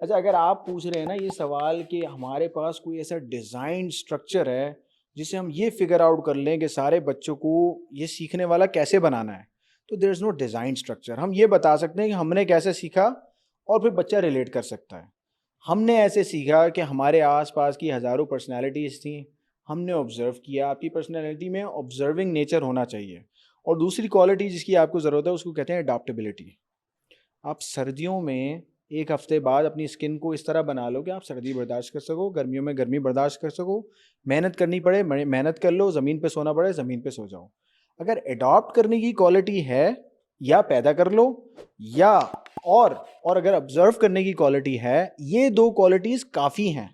اچھا اگر آپ پوچھ رہے ہیں نا یہ سوال کہ ہمارے پاس کوئی ایسا ڈیزائن اسٹرکچر ہے جسے ہم یہ فگر آؤٹ کر لیں کہ سارے بچوں کو یہ سیکھنے والا کیسے بنانا ہے, تو دیر از نو ڈیزائن اسٹرکچر. ہم یہ بتا سکتے ہیں کہ ہم نے کیسے سیکھا اور پھر بچہ ریلیٹ کر سکتا ہے. ہم نے ایسے سیکھا کہ ہمارے آس پاس کی ہزاروں پرسنالٹیز تھیں, ہم نے آبزرو کیا. آپ کی پرسنالٹی میں آبزرونگ نیچر ہونا چاہیے. اور دوسری کوالٹی جس کی آپ کو ضرورت ہے اس کو کہتے ہیں اڈاپٹیبلٹی. آپ سردیوں میں 1 ہفتے بعد اپنی اسکن کو اس طرح بنا لو کہ آپ سردی برداشت کر سکو, گرمیوں میں گرمی برداشت کر سکو, محنت کرنی پڑے محنت کر لو, زمین پہ سونا پڑے زمین پہ سو جاؤ. اگر اڈاپٹ کرنے کی کوالٹی ہے یا پیدا کر لو, یا اور اگر آبزرو کرنے کی کوالٹی ہے, یہ 2 کوالٹیز کافی ہیں,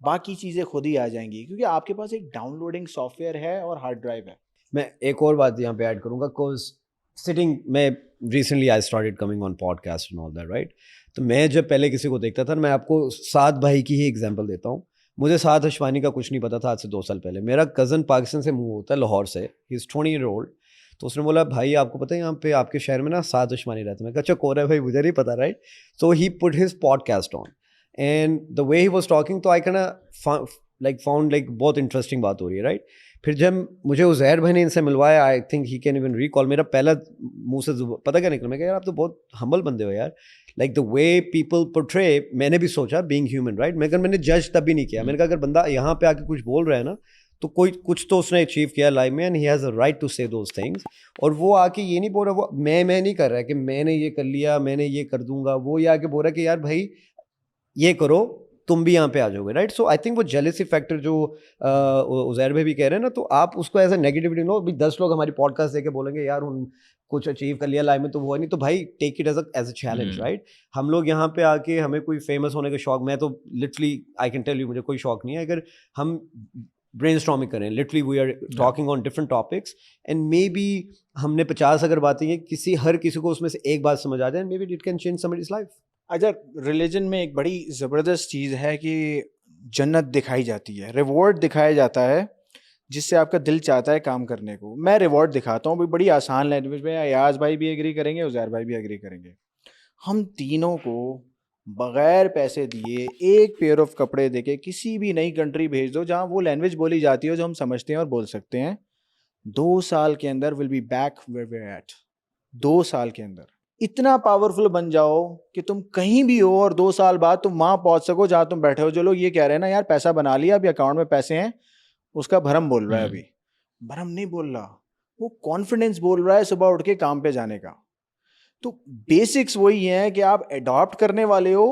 باقی چیزیں خود ہی آ جائیں گی کیونکہ آپ کے پاس ایک ڈاؤن لوڈنگ سافٹ ویئر ہے اور ہارڈ ڈرائیو ہے. میں ایک اور بات یہاں پہ ایڈ کروں گا, کوز سٹنگ میں recently I started coming on podcast and all that, right. تو میں جب پہلے کسی کو دیکھتا تھا, میں آپ کو سعد بھائی کی ہی ایگزامپل دیتا ہوں. مجھے سعد ہشوانی کا کچھ نہیں پتا تھا آج سے 2 سال پہلے. میرا کزن پاکستان سے موو ہوتا ہے, لاہور سے, ہی از 20 year old. تو اس نے بولا بھائی آپ کو پتہ ہے یہاں پہ آپ کے شہر میں نا سعد ہشوانی رہتا ہے. میں کہا اچھا کون ہے بھائی, مجھے نہیں پتا, right. So he put his podcast on and the way he was talking, تو آئی کین فاؤنڈ لائک بہت انٹرسٹنگ بات ہو رہی ہے, رائٹ. پھر جب مجھے عزیر بھائی نے ان سے ملوایا, I think he can even recall, میرا پہلا منہ سے پتہ کیا نکلا, میں کہا یار آپ تو بہت ہمبل بندے ہو یار, like the way people portray. میں نے بھی سوچا بینگ ہیومن, رائٹ. میں نے جج تب بھی نہیں کیا, میں نے کہا اگر بندہ یہاں پہ آ کے کچھ بول رہا ہے نا تو کوئی کچھ تو اس نے اچیو کیا لائف میں, and he has a right to say those things. اور وہ آ کے یہ نہیں بول رہا, وہ میں نہیں کر رہا ہے کہ میں نے یہ کر لیا, میں نے یہ کر دوں گا. وہ یہ آ کے بول رہا ہے کہ یار بھائی یہ کرو, تم بھی یہاں پہ آ جاؤ گے, رائٹ. سو آئی تھنک وہ جیلسی فیکٹر جو عزیر بھائی بھی کہہ رہے ہیں نا, تو آپ اس کو ایز اے نیگیٹیوٹی نو. ابھی 10 لوگ ہماری پوڈ کاسٹ دے کے بولیں گے یار ان کچھ اچیو کر لیا لائف میں تو وہ نہیں, تو بھائی take it as a challenge, right. ہم لوگ یہاں پہ آ کے ہمیں کوئی فیمس ہونے کا شوق, میں تو literally I can tell you مجھے کوئی شوق نہیں ہے. اگر ہم برین اسٹارمنگ کریں, literally we are talking on different topics, and maybe ہم نے 50 اگر باتیں ہیں, ہر کسی کو اس میں سے ایک بات سمجھ آ جائے, maybe it can change somebody's life. اچھا ریلیجن میں ایک بڑی زبردست چیز ہے کہ جنت دکھائی جاتی ہے, ریوارڈ دکھایا جاتا ہے جس سے آپ کا دل چاہتا ہے کام کرنے کو. میں ریوارڈ دکھاتا ہوں بڑی آسان لینگویج میں, ایاز بھائی بھی ایگری کریں گے, عزیر بھائی بھی ایگری کریں گے. ہم تینوں کو بغیر پیسے دیے ایک پیئر آف کپڑے دے کے کسی بھی نئی کنٹری بھیج دو جہاں وہ لینگویج بولی جاتی ہو جو ہم سمجھتے ہیں اور بول سکتے ہیں, 2 سال کے اندر will be back where we are at. 2 سال کے اندر اتنا پاورفل بن جاؤ کہ تم کہیں بھی ہو اور 2 سال بعد تم وہاں پہنچ سکو جہاں تم بیٹھے ہو. جو لوگ یہ کہہ رہے ہیں نا یار پیسہ بنا لیا ابھی اکاؤنٹ میں پیسے ہیں, اس کا بھرم بول رہا ہے. ابھی بھرم نہیں بول رہا, وہ کانفیڈنس بول رہا ہے صبح اٹھ کے کام پہ جانے کا. تو بیسکس وہی ہیں کہ آپ اڈاپٹ کرنے والے ہو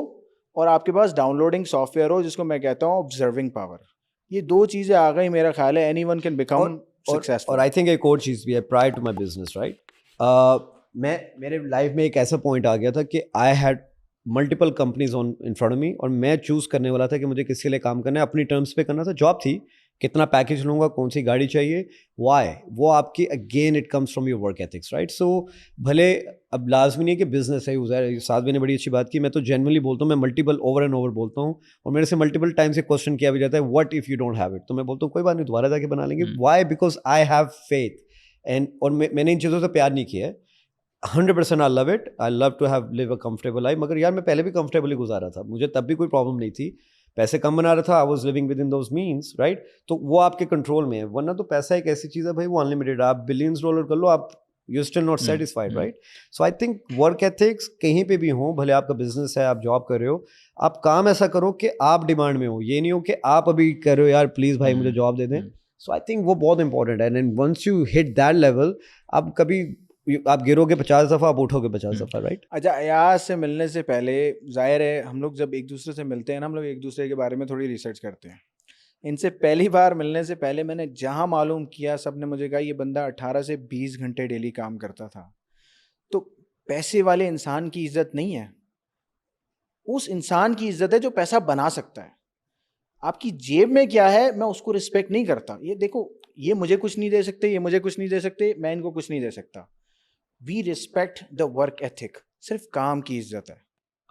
اور آپ کے پاس ڈاؤن لوڈنگ سافٹ ویئر ہو جس کو میں کہتا ہوں آبزرونگ پاور. یہ 2 چیزیں آ گئی, میرا خیال ہے anyone can become successful. اور آئی تھنک ایک اور چیز بھی ہے prior to my business, right, میرے لائف میں ایک ایسا پوائنٹ آ گیا تھا کہ I had multiple companies on in front of me, اور میں چوز کرنے والا تھا کہ مجھے کس کے لیے کام کرنا ہے, اپنی ٹرمس پہ کرنا تھا. جاب تھی, کتنا پیکیج لوں گا, کون سی گاڑی چاہیے, وائی, وہ آپ کی again it comes from your work ethics, right. So بھلے اب لازمی نہیں ہے کہ بزنس ہے, ساتھ میں نے بڑی اچھی بات کی, میں تو جنرلی بولتا ہوں, میں ملٹیپل اوور اینڈ اوور بولتا ہوں, اور میرے سے ملٹیپل ٹائم سے کوشچن کیا بھی جاتا ہے what if you don't have it, تو میں بولتا ہوں کوئی بات نہیں, دوبارہ جا کے بنا لیں گے. Why, because I have faith, and اور میں نے ان چیزوں سے پیار نہیں کیا ہے. 100% I love it. I love to have live a comfortable life. مگر یار میں پہلے بھی کمفرٹیبلی گزارا تھا, مجھے تب بھی کوئی پرابلم نہیں تھی, پیسے کم بنا رہا تھا, I was living within those means, right. تو وہ آپ کے کنٹرول میں ہے, ورنہ تو پیسہ ایک ایسی چیز ہے بھائی وہ انلمیٹیڈ, آپ بلینز ڈالر کر لو, آپ you still not satisfied, right. So I think work ethics کہیں پہ بھی ہوں, بھلے آپ کا بزنس ہے, آپ جاب کر رہے ہو, آپ کام ایسا کرو کہ آپ ڈیمانڈ میں ہو, یہ نہیں ہو کہ آپ ابھی کر رہے ہو یار پلیز بھائی مجھے جاب دے دیں. سو آئی تھنک وہ بہت امپورٹنٹ ہے, and once you hit that level, آپ کبھی آپ گرو گے 50 دفعہ, آپ اٹھو گے 50 دفعہ, رائٹ. اچھا, ایاز سے ملنے سے پہلے ظاہر ہے ہم لوگ جب ایک دوسرے سے ملتے ہیں نا, ہم لوگ ایک دوسرے کے بارے میں تھوڑی ریسرچ کرتے ہیں. ان سے پہلی بار ملنے سے پہلے میں نے جہاں معلوم کیا, سب نے مجھے کہا یہ بندہ 18 سے 20 گھنٹے ڈیلی کام کرتا تھا. تو پیسے والے انسان کی عزت نہیں ہے, اس انسان کی عزت ہے جو پیسہ بنا سکتا ہے. آپ کی جیب میں کیا ہے میں اس کو رسپیکٹ نہیں کرتا. یہ دیکھو, یہ مجھے کچھ نہیں دے سکتے, یہ مجھے کچھ نہیں دے سکتے, میں ان کو کچھ نہیں دے سکتا. We respect the work ethic, صرف کام کی عزت ہے.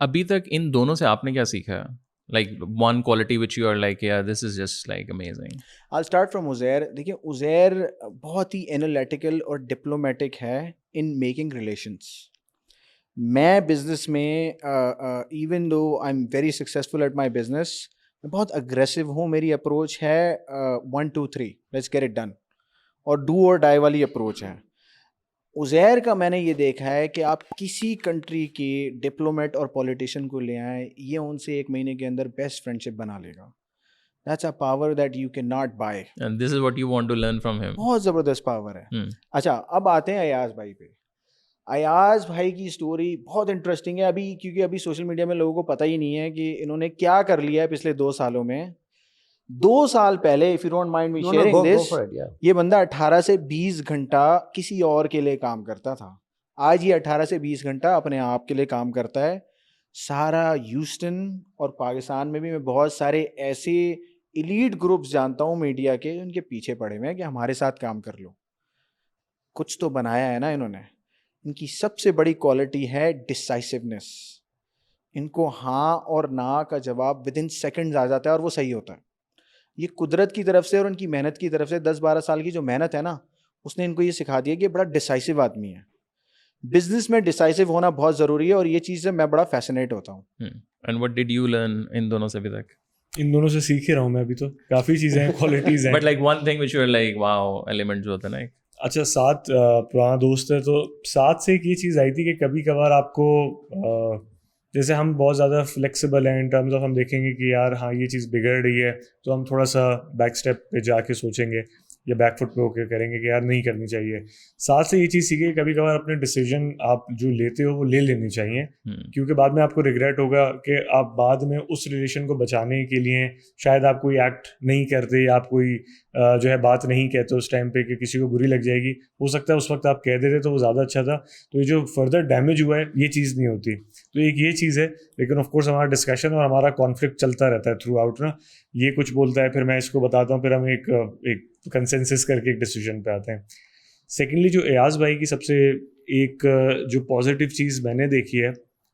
ابھی تک ان دونوں سے آپ نے کیا سیکھا, like one quality which you are like یار this is just like amazing. I'll start from Uzair. دیکھیں عزیر بہت ہی انالیٹیکل اور ڈپلومیٹک ہے ان میکنگ ریلیشنس. میں بزنس میں even though I am very successful at my business, میں بہت اگریسو ہوں. میری اپروچ ہے 1 2 3 لیٹس گیٹ اٹ ڈن, اور ڈو اور ڈائی والی اپروچ ہے. عزیر کا میں نے یہ دیکھا ہے کہ آپ کسی کنٹری کے ڈپلومیٹ اور پولیٹیشین کو لے آئیں, یہ ان سے 1 مہینے کے اندر بیسٹ فرینڈشپ بنا لے گا. That's a power that you cannot buy. And this is what you want to learn from him. بہت زبردست پاور ہے. اچھا, اب آتے ہیں ایاز بھائی پہ. ایاز بھائی کی سٹوری بہت انٹرسٹنگ ہے ابھی, کیونکہ ابھی سوشل میڈیا میں لوگوں کو پتہ ہی نہیں ہے کہ انہوں نے کیا کر لیا ہے پچھلے 2 سالوں میں. 2 سال پہلے, if you don't mind me sharing this, یہ بندہ 18 سے 20 گھنٹہ کسی اور کے لیے کام کرتا تھا. آج یہ 18 سے 20 گھنٹہ اپنے آپ کے لیے کام کرتا ہے. سارا ہیوسٹن اور پاکستان میں بھی میں بہت سارے ایسے ایلیٹ گروپس جانتا ہوں میڈیا کے, ان کے پیچھے پڑے ہوئے ہیں کہ ہمارے ساتھ کام کر لو. کچھ تو بنایا ہے نا انہوں نے. ان کی سب سے بڑی کوالٹی ہے ڈسائسونیس. ان کو ہاں اور نا کا جواب ود ان سیکنڈز آ جاتا ہے, اور وہ صحیح ہوتا ہے. یہ قدرت کی طرف سے اور ان کی محنت کی طرف سے 10-12 سال کی جو محنت ہے نا, اس نے ان کو یہ سکھا دیا کہ یہ بڑا ڈسائسو آدمی ہے. بزنس میں ڈسائسو ہونا بہت ضروری ہے, اور یہ چیز سے میں بڑا فیسنیٹ ہوتا ہوں. And what did you learn ان دونوں سے ابھی تک؟ ان دونوں سے سیکھ ہی رہا ہوں میں ابھی, تو کافی چیزیں ہیں, کوالٹیز ہیں. But like one thing which you are like wow element جو ہوتا ہے نا ایک. اچھا, ساتھ پرانا دوست ہے, تو ساتھ سے ایک یہ چیز آئی تھی کہ کبھی کبھار آپ کو جیسے ہم بہت زیادہ فلیکسیبل ہیں ان ٹرمز آف, ہم دیکھیں گے کہ یار ہاں یہ چیز بگڑ رہی ہے, تو ہم تھوڑا سا بیک اسٹیپ پہ جا کے سوچیں گے یا بیک فٹ پہ ہو کے کریں گے کہ یار نہیں کرنی چاہیے. ساتھ سے یہ چیز سیکھے کہ کبھی کبھار اپنے ڈیسیجن آپ جو لیتے ہو وہ لے لینی چاہیے, کیونکہ بعد میں آپ کو ریگریٹ ہوگا کہ آپ بعد میں اس ریلیشن کو بچانے کے لیے شاید آپ کوئی ایکٹ نہیں کرتے, یا آپ کوئی جو ہے بات نہیں کہتے اس ٹائم پہ کہ کسی کو بری لگ جائے گی. ہو سکتا ہے اس وقت آپ کہہ دیتے تو وہ زیادہ اچھا تھا, تو یہ جو فردر ڈیمیج ہوا ہے یہ چیز نہیں ہوتی. تو ایک یہ چیز ہے, لیکن آف کورس ہمارا ڈسکشن اور ہمارا کانفلکٹ چلتا رہتا ہے تھرو آؤٹ نا. یہ کچھ بولتا ہے, پھر میں اس کو بتاتا ہوں, پھر ہم ایک کنسنسس کر کے ایک ڈیسیجن پہ آتے ہیں. سیکنڈلی جو ایاز بھائی کی سب سے ایک جو پازیٹیو چیز میں نے دیکھی ہے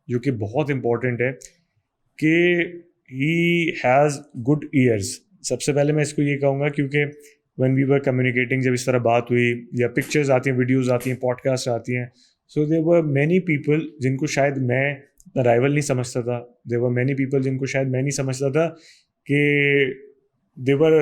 جو کہ بہت امپورٹنٹ ہے کہ ہی ہیز گڈ ایئرز. سب سے پہلے میں اس کو یہ کہوں گا کیونکہ وین وی ور کمیونیکیٹنگ, جب اس طرح بات ہوئی یا پکچرز آتی ہیں, ویڈیوز آتی ہیں, پوڈ کاسٹ آتی ہیں, سو دیر ور مینی پیپل جن کو شاید میں رائیول نہیں سمجھتا تھا, دیر ور مینی پیپل جن کو شاید میں نہیں سمجھتا تھا کہ دے ور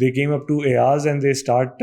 they came up to Ayaz and they start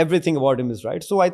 everything about him is right. So I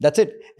That's it.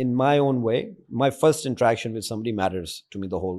in my own way, my first interaction with somebody matters to me the whole.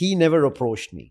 He never approached me.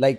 like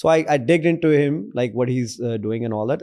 So I digged into him, like what he's doing and all that.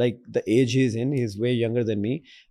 like the age he's in, he's way younger than me.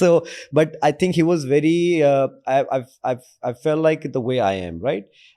So but I think he was very I felt like the way I am, right?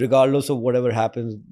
regardless of whatever happens,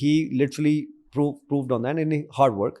he literally proved on that in hard work.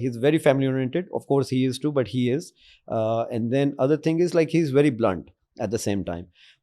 he is very family oriented. Of course he is too, but he is. And then other thing is like he is very blunt at the same time.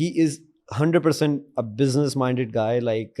he is 100% a business minded guy, like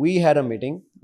we had a meeting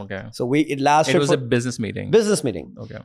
Okay. So it lasted. It was a business meeting. Business meeting. Okay.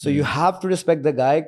So you have to respect the guy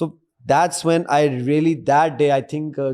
So that's when I really, that day I think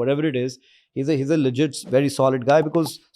whatever it is, he's a legit very solid guy, because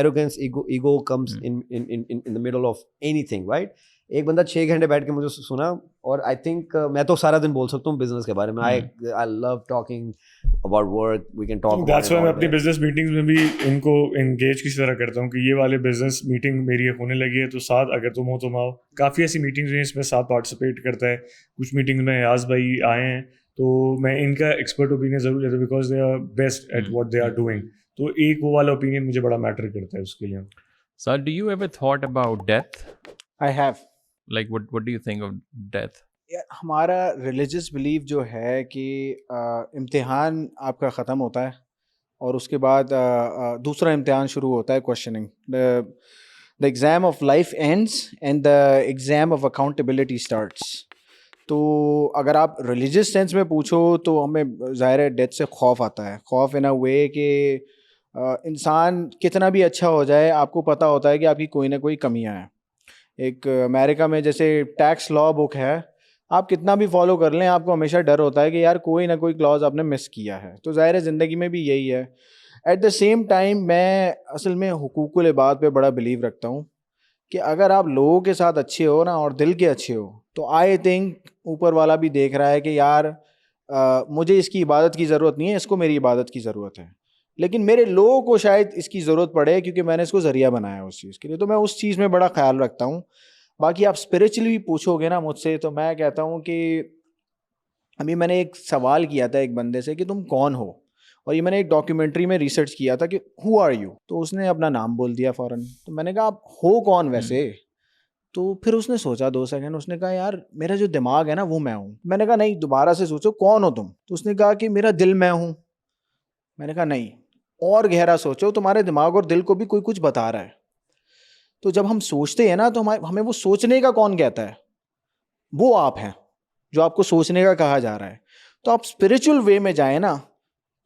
Arrogance, ego comes in the middle of anything, right? ایک بندہ 6 گھنٹے بیٹھ کے مجھے سنا, اور I think میں تو سارا دن بول سکتا ہوں بزنس کے بارے میں. I love talking about work, we can talk. That's why میں اپنی بزنس میٹنگز میں بھی ان کو انگیج کسی طرح کرتا ہوں کہ یہ والے بزنس میٹنگ میری ہونے لگی ہے تو ساتھ اگر تم ہو تم آؤ. کافی ایسی میٹنگز ہیں اس میں ساتھ پارٹیسپیٹ کرتا ہے. کچھ میٹنگ میں ایاز بھائی آئے ہیں تو میں ان کا ایکسپرٹ اوپینین ضرور لیتا ہوں because they are best at what they are doing. تو ایک وہ والا اوپینین مجھے بڑا میٹر کرتا ہے اس کے لیے. So do you ever thought about death? I have. Like what do you think of death? ہمارا ریلیجس بلیف جو ہے کہ امتحان آپ کا ختم ہوتا ہے اور اس کے بعد دوسرا امتحان شروع ہوتا ہے, questioning. The exam of life ends and the exam of accountability starts. تو اگر آپ ریلیجس سینس میں پوچھو تو ہمیں ظاہر ہے ڈیتھ سے خوف آتا ہے. خوف ان اے وے کہ انسان کتنا بھی اچھا ہو جائے آپ کو پتہ ہوتا ہے کہ آپ کی کوئی نہ کوئی کمیاں ہیں. ایک امریکہ میں جیسے ٹیکس لا بک ہے, آپ کتنا بھی فالو کر لیں آپ کو ہمیشہ ڈر ہوتا ہے کہ یار کوئی نہ کوئی کلاز آپ نے مس کیا ہے. تو ظاہر ہے زندگی میں بھی یہی ہے. ایٹ دا سیم ٹائم میں اصل میں حقوق العباد پہ بڑا بلیو رکھتا ہوں کہ اگر آپ لوگوں کے ساتھ اچھے ہو نا اور دل کے اچھے ہو تو آئی تھنک اوپر والا بھی دیکھ رہا ہے کہ یار مجھے اس کی عبادت کی ضرورت نہیں ہے, اس کو میری عبادت کی ضرورت ہے, لیکن میرے لوگوں کو شاید اس کی ضرورت پڑے کیونکہ میں نے اس کو ذریعہ بنایا اس چیز کے لیے. تو میں اس چیز میں بڑا خیال رکھتا ہوں. باقی آپ اسپریچولی بھی پوچھو گے نا مجھ سے تو میں کہتا ہوں کہ ابھی میں نے ایک سوال کیا تھا ایک بندے سے کہ تم کون ہو, اور یہ میں نے ایک ڈاکیومنٹری میں ریسرچ کیا تھا کہ ہو آر یو, تو اس نے اپنا نام بول دیا فوراً. تو میں نے کہا آپ ہو کون ویسے؟ تو پھر اس نے سوچا 2 سیکنڈ, اس نے کہا یار میرا جو دماغ ہے نا وہ میں ہوں. میں نے کہا نہیں, دوبارہ سے سوچو کون ہو تم. تو اس نے کہا کہ میرا دل میں ہوں. میں نے کہا نہیں, اور گہرا سوچو, تمہارے دماغ اور دل کو بھی کوئی کچھ بتا رہا ہے. تو جب ہم سوچتے ہیں نا تو ہمیں وہ سوچنے کا کون کہتا ہے؟ وہ آپ ہیں جو آپ کو سوچنے کا کہا جا رہا ہے. تو آپ اسپرچل وے میں جائیں نا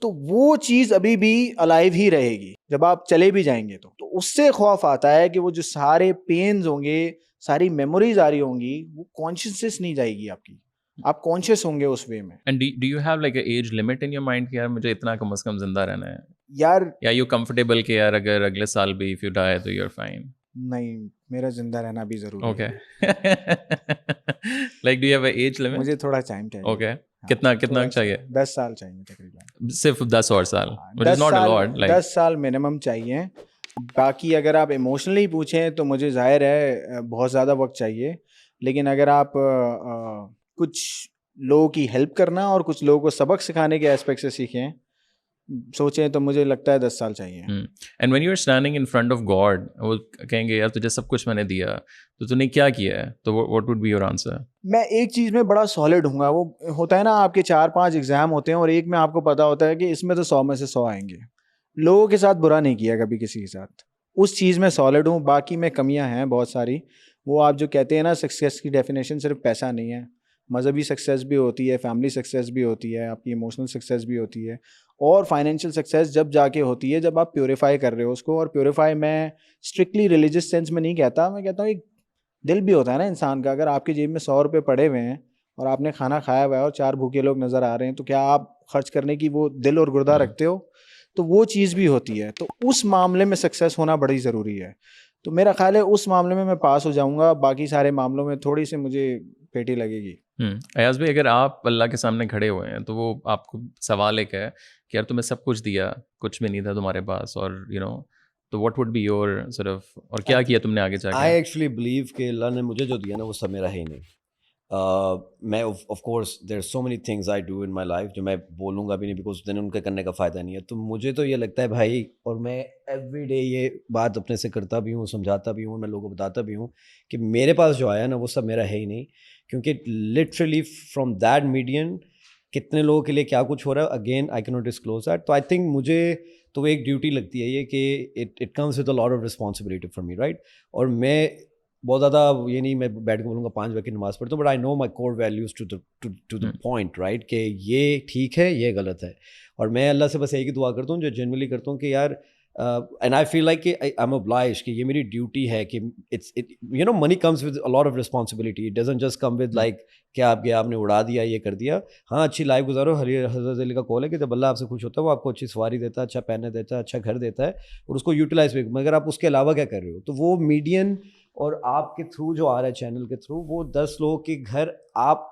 تو وہ چیز ابھی بھی الائیو ہی رہے گی جب آپ چلے بھی جائیں گے. تو اس سے خوف آتا ہے کہ وہ جو سارے پینز ہوں گے, ساری میموریز آ رہی ہوں گی, وہ کانشیسنس نہیں جائے گی آپ کی, آپ کانشیس ہوں گے اس وے میں. And do you have like a age limit in your mind کہ یار مجھے اتنا کم از کم زندہ رہنا ہے, یار یا یو کمفرٹیبل کہ یار اگر اگلے سال بھی if you die تو you're fine? نہیں, میرا زندہ رہنا بھی ضروری ہے. Okay. Like do you have a age limit? مجھے تھوڑا ٹائم چاہیے. Okay. کتنا چاہیے؟ 10 سال چاہیے تقریباً. صرف 10 اور سال, which is not a lot. Like 10 سال منیمم چاہیے. باقی اگر آپ ایموشنلی پوچھیں تو مجھے ظاہر ہے بہت زیادہ وقت چاہیے, لیکن اگر آپ کچھ لوگوں کی ہیلپ کرنا اور کچھ لوگوں کو سبق سکھانے کے اسپیکٹ سے سیکھیں سوچیں تو مجھے لگتا ہے 10 سال چاہیے. And when you're standing in front of God, وہ کہیں گے یار تجھے سب کچھ میں نے دیا تو تو نے کیا کیا ہے, تو what would be your answer? میں ایک چیز میں بڑا سالڈ ہوں گا. وہ ہوتا ہے نا آپ کے 4-5 ایگزام ہوتے ہیں اور ایک میں آپ کو پتا ہوتا ہے کہ اس میں تو 100 میں سے 100 آئیں گے. لوگوں کے ساتھ برا نہیں کیا کبھی کسی کے ساتھ, اس چیز میں سالڈ ہوں. باقی میں کمیاں ہیں بہت ساری. وہ آپ جو کہتے ہیں نا سکسیس کی ڈیفینیشن صرف پیسہ نہیں ہے, مذہبی سکسیس بھی ہوتی ہے, فیملی سکسیس بھی ہوتی ہے, آپ کی ایموشنل سکسیس بھی ہوتی ہے, اور فائنینشیل سکسیس جب جا کے ہوتی ہے جب آپ پیوریفائی کر رہے ہو اس کو. اور پیوریفائی میں اسٹرکٹلی ریلیجس سینس میں نہیں کہتا, میں کہتا ہوں ایک دل بھی ہوتا ہے نا انسان کا. اگر آپ کی جیب میں 100 روپے پڑے ہوئے ہیں اور آپ نے کھانا کھایا ہوا ہے اور 4 بھوکے لوگ نظر آ رہے ہیں, تو کیا آپ خرچ کرنے کی وہ دل اور گردہ رکھتے ہو؟ تو وہ چیز بھی ہوتی ہے. تو اس معاملے میں سکسیس ہونا بڑی ضروری ہے. تو میرا خیال ہے اس معاملے میں پاس ہو جاؤں گا, باقی سارے معاملوں میں تھوڑی سی مجھے پیٹی لگے گی. ایاز بھائی, اگر آپ اللہ کے سامنے کھڑے ہوئے ہیں تو وہ آپ کو سوال ایک ہے کہ یار تمہیں سب کچھ دیا, کچھ بھی نہیں تھا تمہارے پاس, اور تو what would be your sort of, اور کیا کیا تم نے آگے جا کے؟ I actually believe کہ اللہ نے مجھے جو دیا نا وہ سب میرا ہے ہی نہیں. میں of course there are so many things I do in my life جو میں بولوں گا بھی نہیں بیکاز دین ان کے کرنے کا فائدہ نہیں ہے. تو مجھے تو یہ لگتا ہے بھائی, اور میں ایوری ڈے یہ بات اپنے سے کرتا بھی ہوں, سمجھاتا بھی ہوں, میں لوگوں کو بتاتا بھی ہوں کہ میرے پاس جو آیا نا وہ سب میرا ہے ہی نہیں. کیونکہ لٹرلی فرام دیٹ میڈین کتنے لوگوں کے لیے کیا کچھ ہو رہا ہے, اگین آئی کی ناٹ ڈسکلوز دیٹ. تو آئی تھنک مجھے تو ایک ڈیوٹی لگتی ہے یہ کہ it comes with a lot of responsibility for me, right. اور میں بہت زیادہ یہ نہیں میں بیٹھ کے بولوں گا 5 وقت کی نماز پڑھتا ہوں, but I know my core values to the point, right, کہ یہ ٹھیک ہے یہ غلط ہے. اور میں اللہ سے بس ایک ہی دعا کرتا ہوں جو جنرلی کرتا ہوں کہ یار اینڈ آئی فیل لائک کہ آئی ایم obliged کہ یہ میری ڈیوٹی ہے کہ money comes with a lot of responsibility. It doesn't just come with like کہ آپ گیا آپ نے اڑا دیا یہ کر دیا. ہاں اچھی لائف گزارو. حضرت علی کا قول ہے کہ جب اللہ آپ سے خوش ہوتا ہے وہ آپ کو اچھی سواری دیتا ہے, اچھا پہننے دیتا ہے, اچھا گھر دیتا ہے, اور اس کو یوٹیلائز بھی, مگر آپ اس کے علاوہ کیا کر رہے ہو. تو وہ میڈین اور آپ کے تھرو جو آ رہا ہے چینل کے تھرو وہ 10 لوگوں کے گھر آپ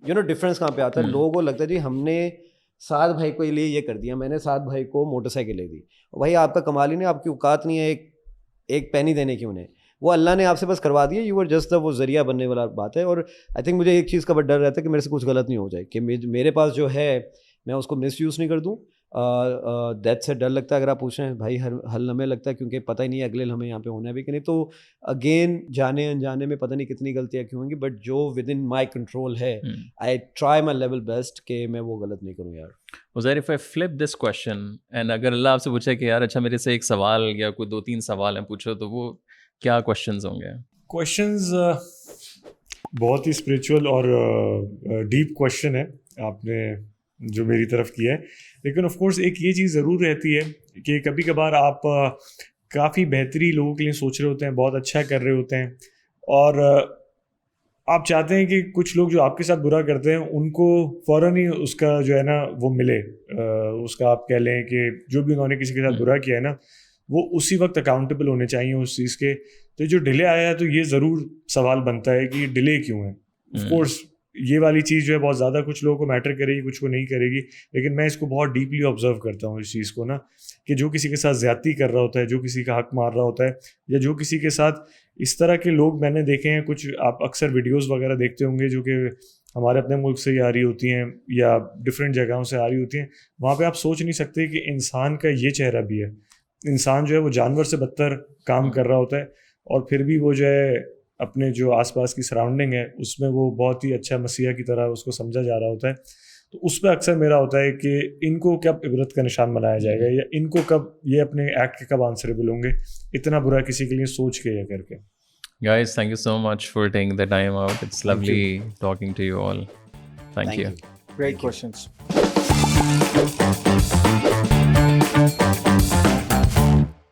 ڈفرینس کہاں پہ آتا ہے. لوگوں کو لگتا ہے جی ہم نے سعد بھائی کو لیے یہ کر دیا, میں نے سعد بھائی کو موٹر سائیکل لے دی. بھائی آپ کا کمال ہی نہیں, آپ کی اوقات نہیں ہے ایک پینی دینے کی انہیں, وہ اللہ نے آپ سے بس کروا دیا. یو آر جسٹ وہ ذریعہ بننے والا بات ہے. اور آئی تھنک مجھے ایک چیز کا بڑا ڈر رہتا ہے کہ میرے سے کچھ غلط نہیں ہو جائے, کہ میرے پاس جو ہے میں اس کو مس یوز نہیں کر دوں. ڈیتھ سے ڈر لگتا ہے اگر آپ پوچھیں بھائی, حل لمحے لگتا ہے کیونکہ پتہ ہی نہیں اگلے لمحے یہاں پہ ہونا ہے بھی کہ نہیں. تو اگین جانے انجانے میں پتہ نہیں کتنی غلطیاں کیوں ہوں گی, بٹ جو ود ان مائی کنٹرول ہے I try my level best کہ میں وہ غلط نہیں کروں یار. Uzair, if I flip this question and اگر اللہ آپ سے پوچھے کہ یار اچھا میرے سے ایک سوال یا کوئی 2-3 سوال ہیں پوچھو, تو وہ کیا کوشچنز ہوں گے؟ کوشچنز بہت ہی اسپریچول اور ڈیپ کوشچن ہے آپ نے جو میری طرف کیا ہے. لیکن آف کورس ایک یہ چیز ضرور رہتی ہے کہ کبھی کبھار آپ کافی بہتری لوگوں کے لیے سوچ رہے ہوتے ہیں, بہت اچھا کر رہے ہوتے ہیں, اور آپ چاہتے ہیں کہ کچھ لوگ جو آپ کے ساتھ برا کرتے ہیں ان کو فوراً ہی اس کا جو ہے نا وہ ملے, اس کا آپ کہہ لیں کہ جو بھی انہوں نے کسی کے ساتھ برا کیا ہے نا وہ اسی وقت اکاؤنٹیبل ہونے چاہیے اس چیز کے. تو جو ڈیلے آیا ہے تو یہ ضرور سوال بنتا ہے کہ یہ ڈیلے کیوں ہے. آف کورس یہ والی چیز جو ہے بہت زیادہ کچھ لوگوں کو میٹر کرے گی, کچھ کو نہیں کرے گی, لیکن میں اس کو بہت ڈیپلی آبزرو کرتا ہوں اس چیز کو نا, کہ جو کسی کے ساتھ زیادتی کر رہا ہوتا ہے, جو کسی کا حق مار رہا ہوتا ہے, یا جو کسی کے ساتھ اس طرح کے لوگ میں نے دیکھے ہیں, کچھ آپ اکثر ویڈیوز وغیرہ دیکھتے ہوں گے جو کہ ہمارے اپنے ملک سے ہی آ رہی ہوتی ہیں یا ڈفرینٹ جگہوں سے آ رہی ہوتی ہیں, وہاں پہ آپ سوچ نہیں سکتے کہ انسان کا یہ چہرہ بھی ہے. انسان جو ہے وہ جانور سے بدتر کام کر رہا ہوتا ہے, اور پھر بھی وہ جو ہے اپنے جو آس پاس کی سراؤنڈنگ ہے اس میں وہ بہت ہی اچھا مسیحا کی طرح اس کو سمجھا جا رہا ہوتا ہے. تو اس پہ اکثر میرا ہوتا ہے کہ ان کو کب عبرت کا نشان بنایا جائے گا, یا ان کو کب یہ اپنے ایکٹ کے کب آنسریبل ہوں گے اتنا برا کسی کے لیے سوچ کے یا کر کے. Guys, thank you so much for taking the time out. It's lovely talking to you all. Thank you. Great questions.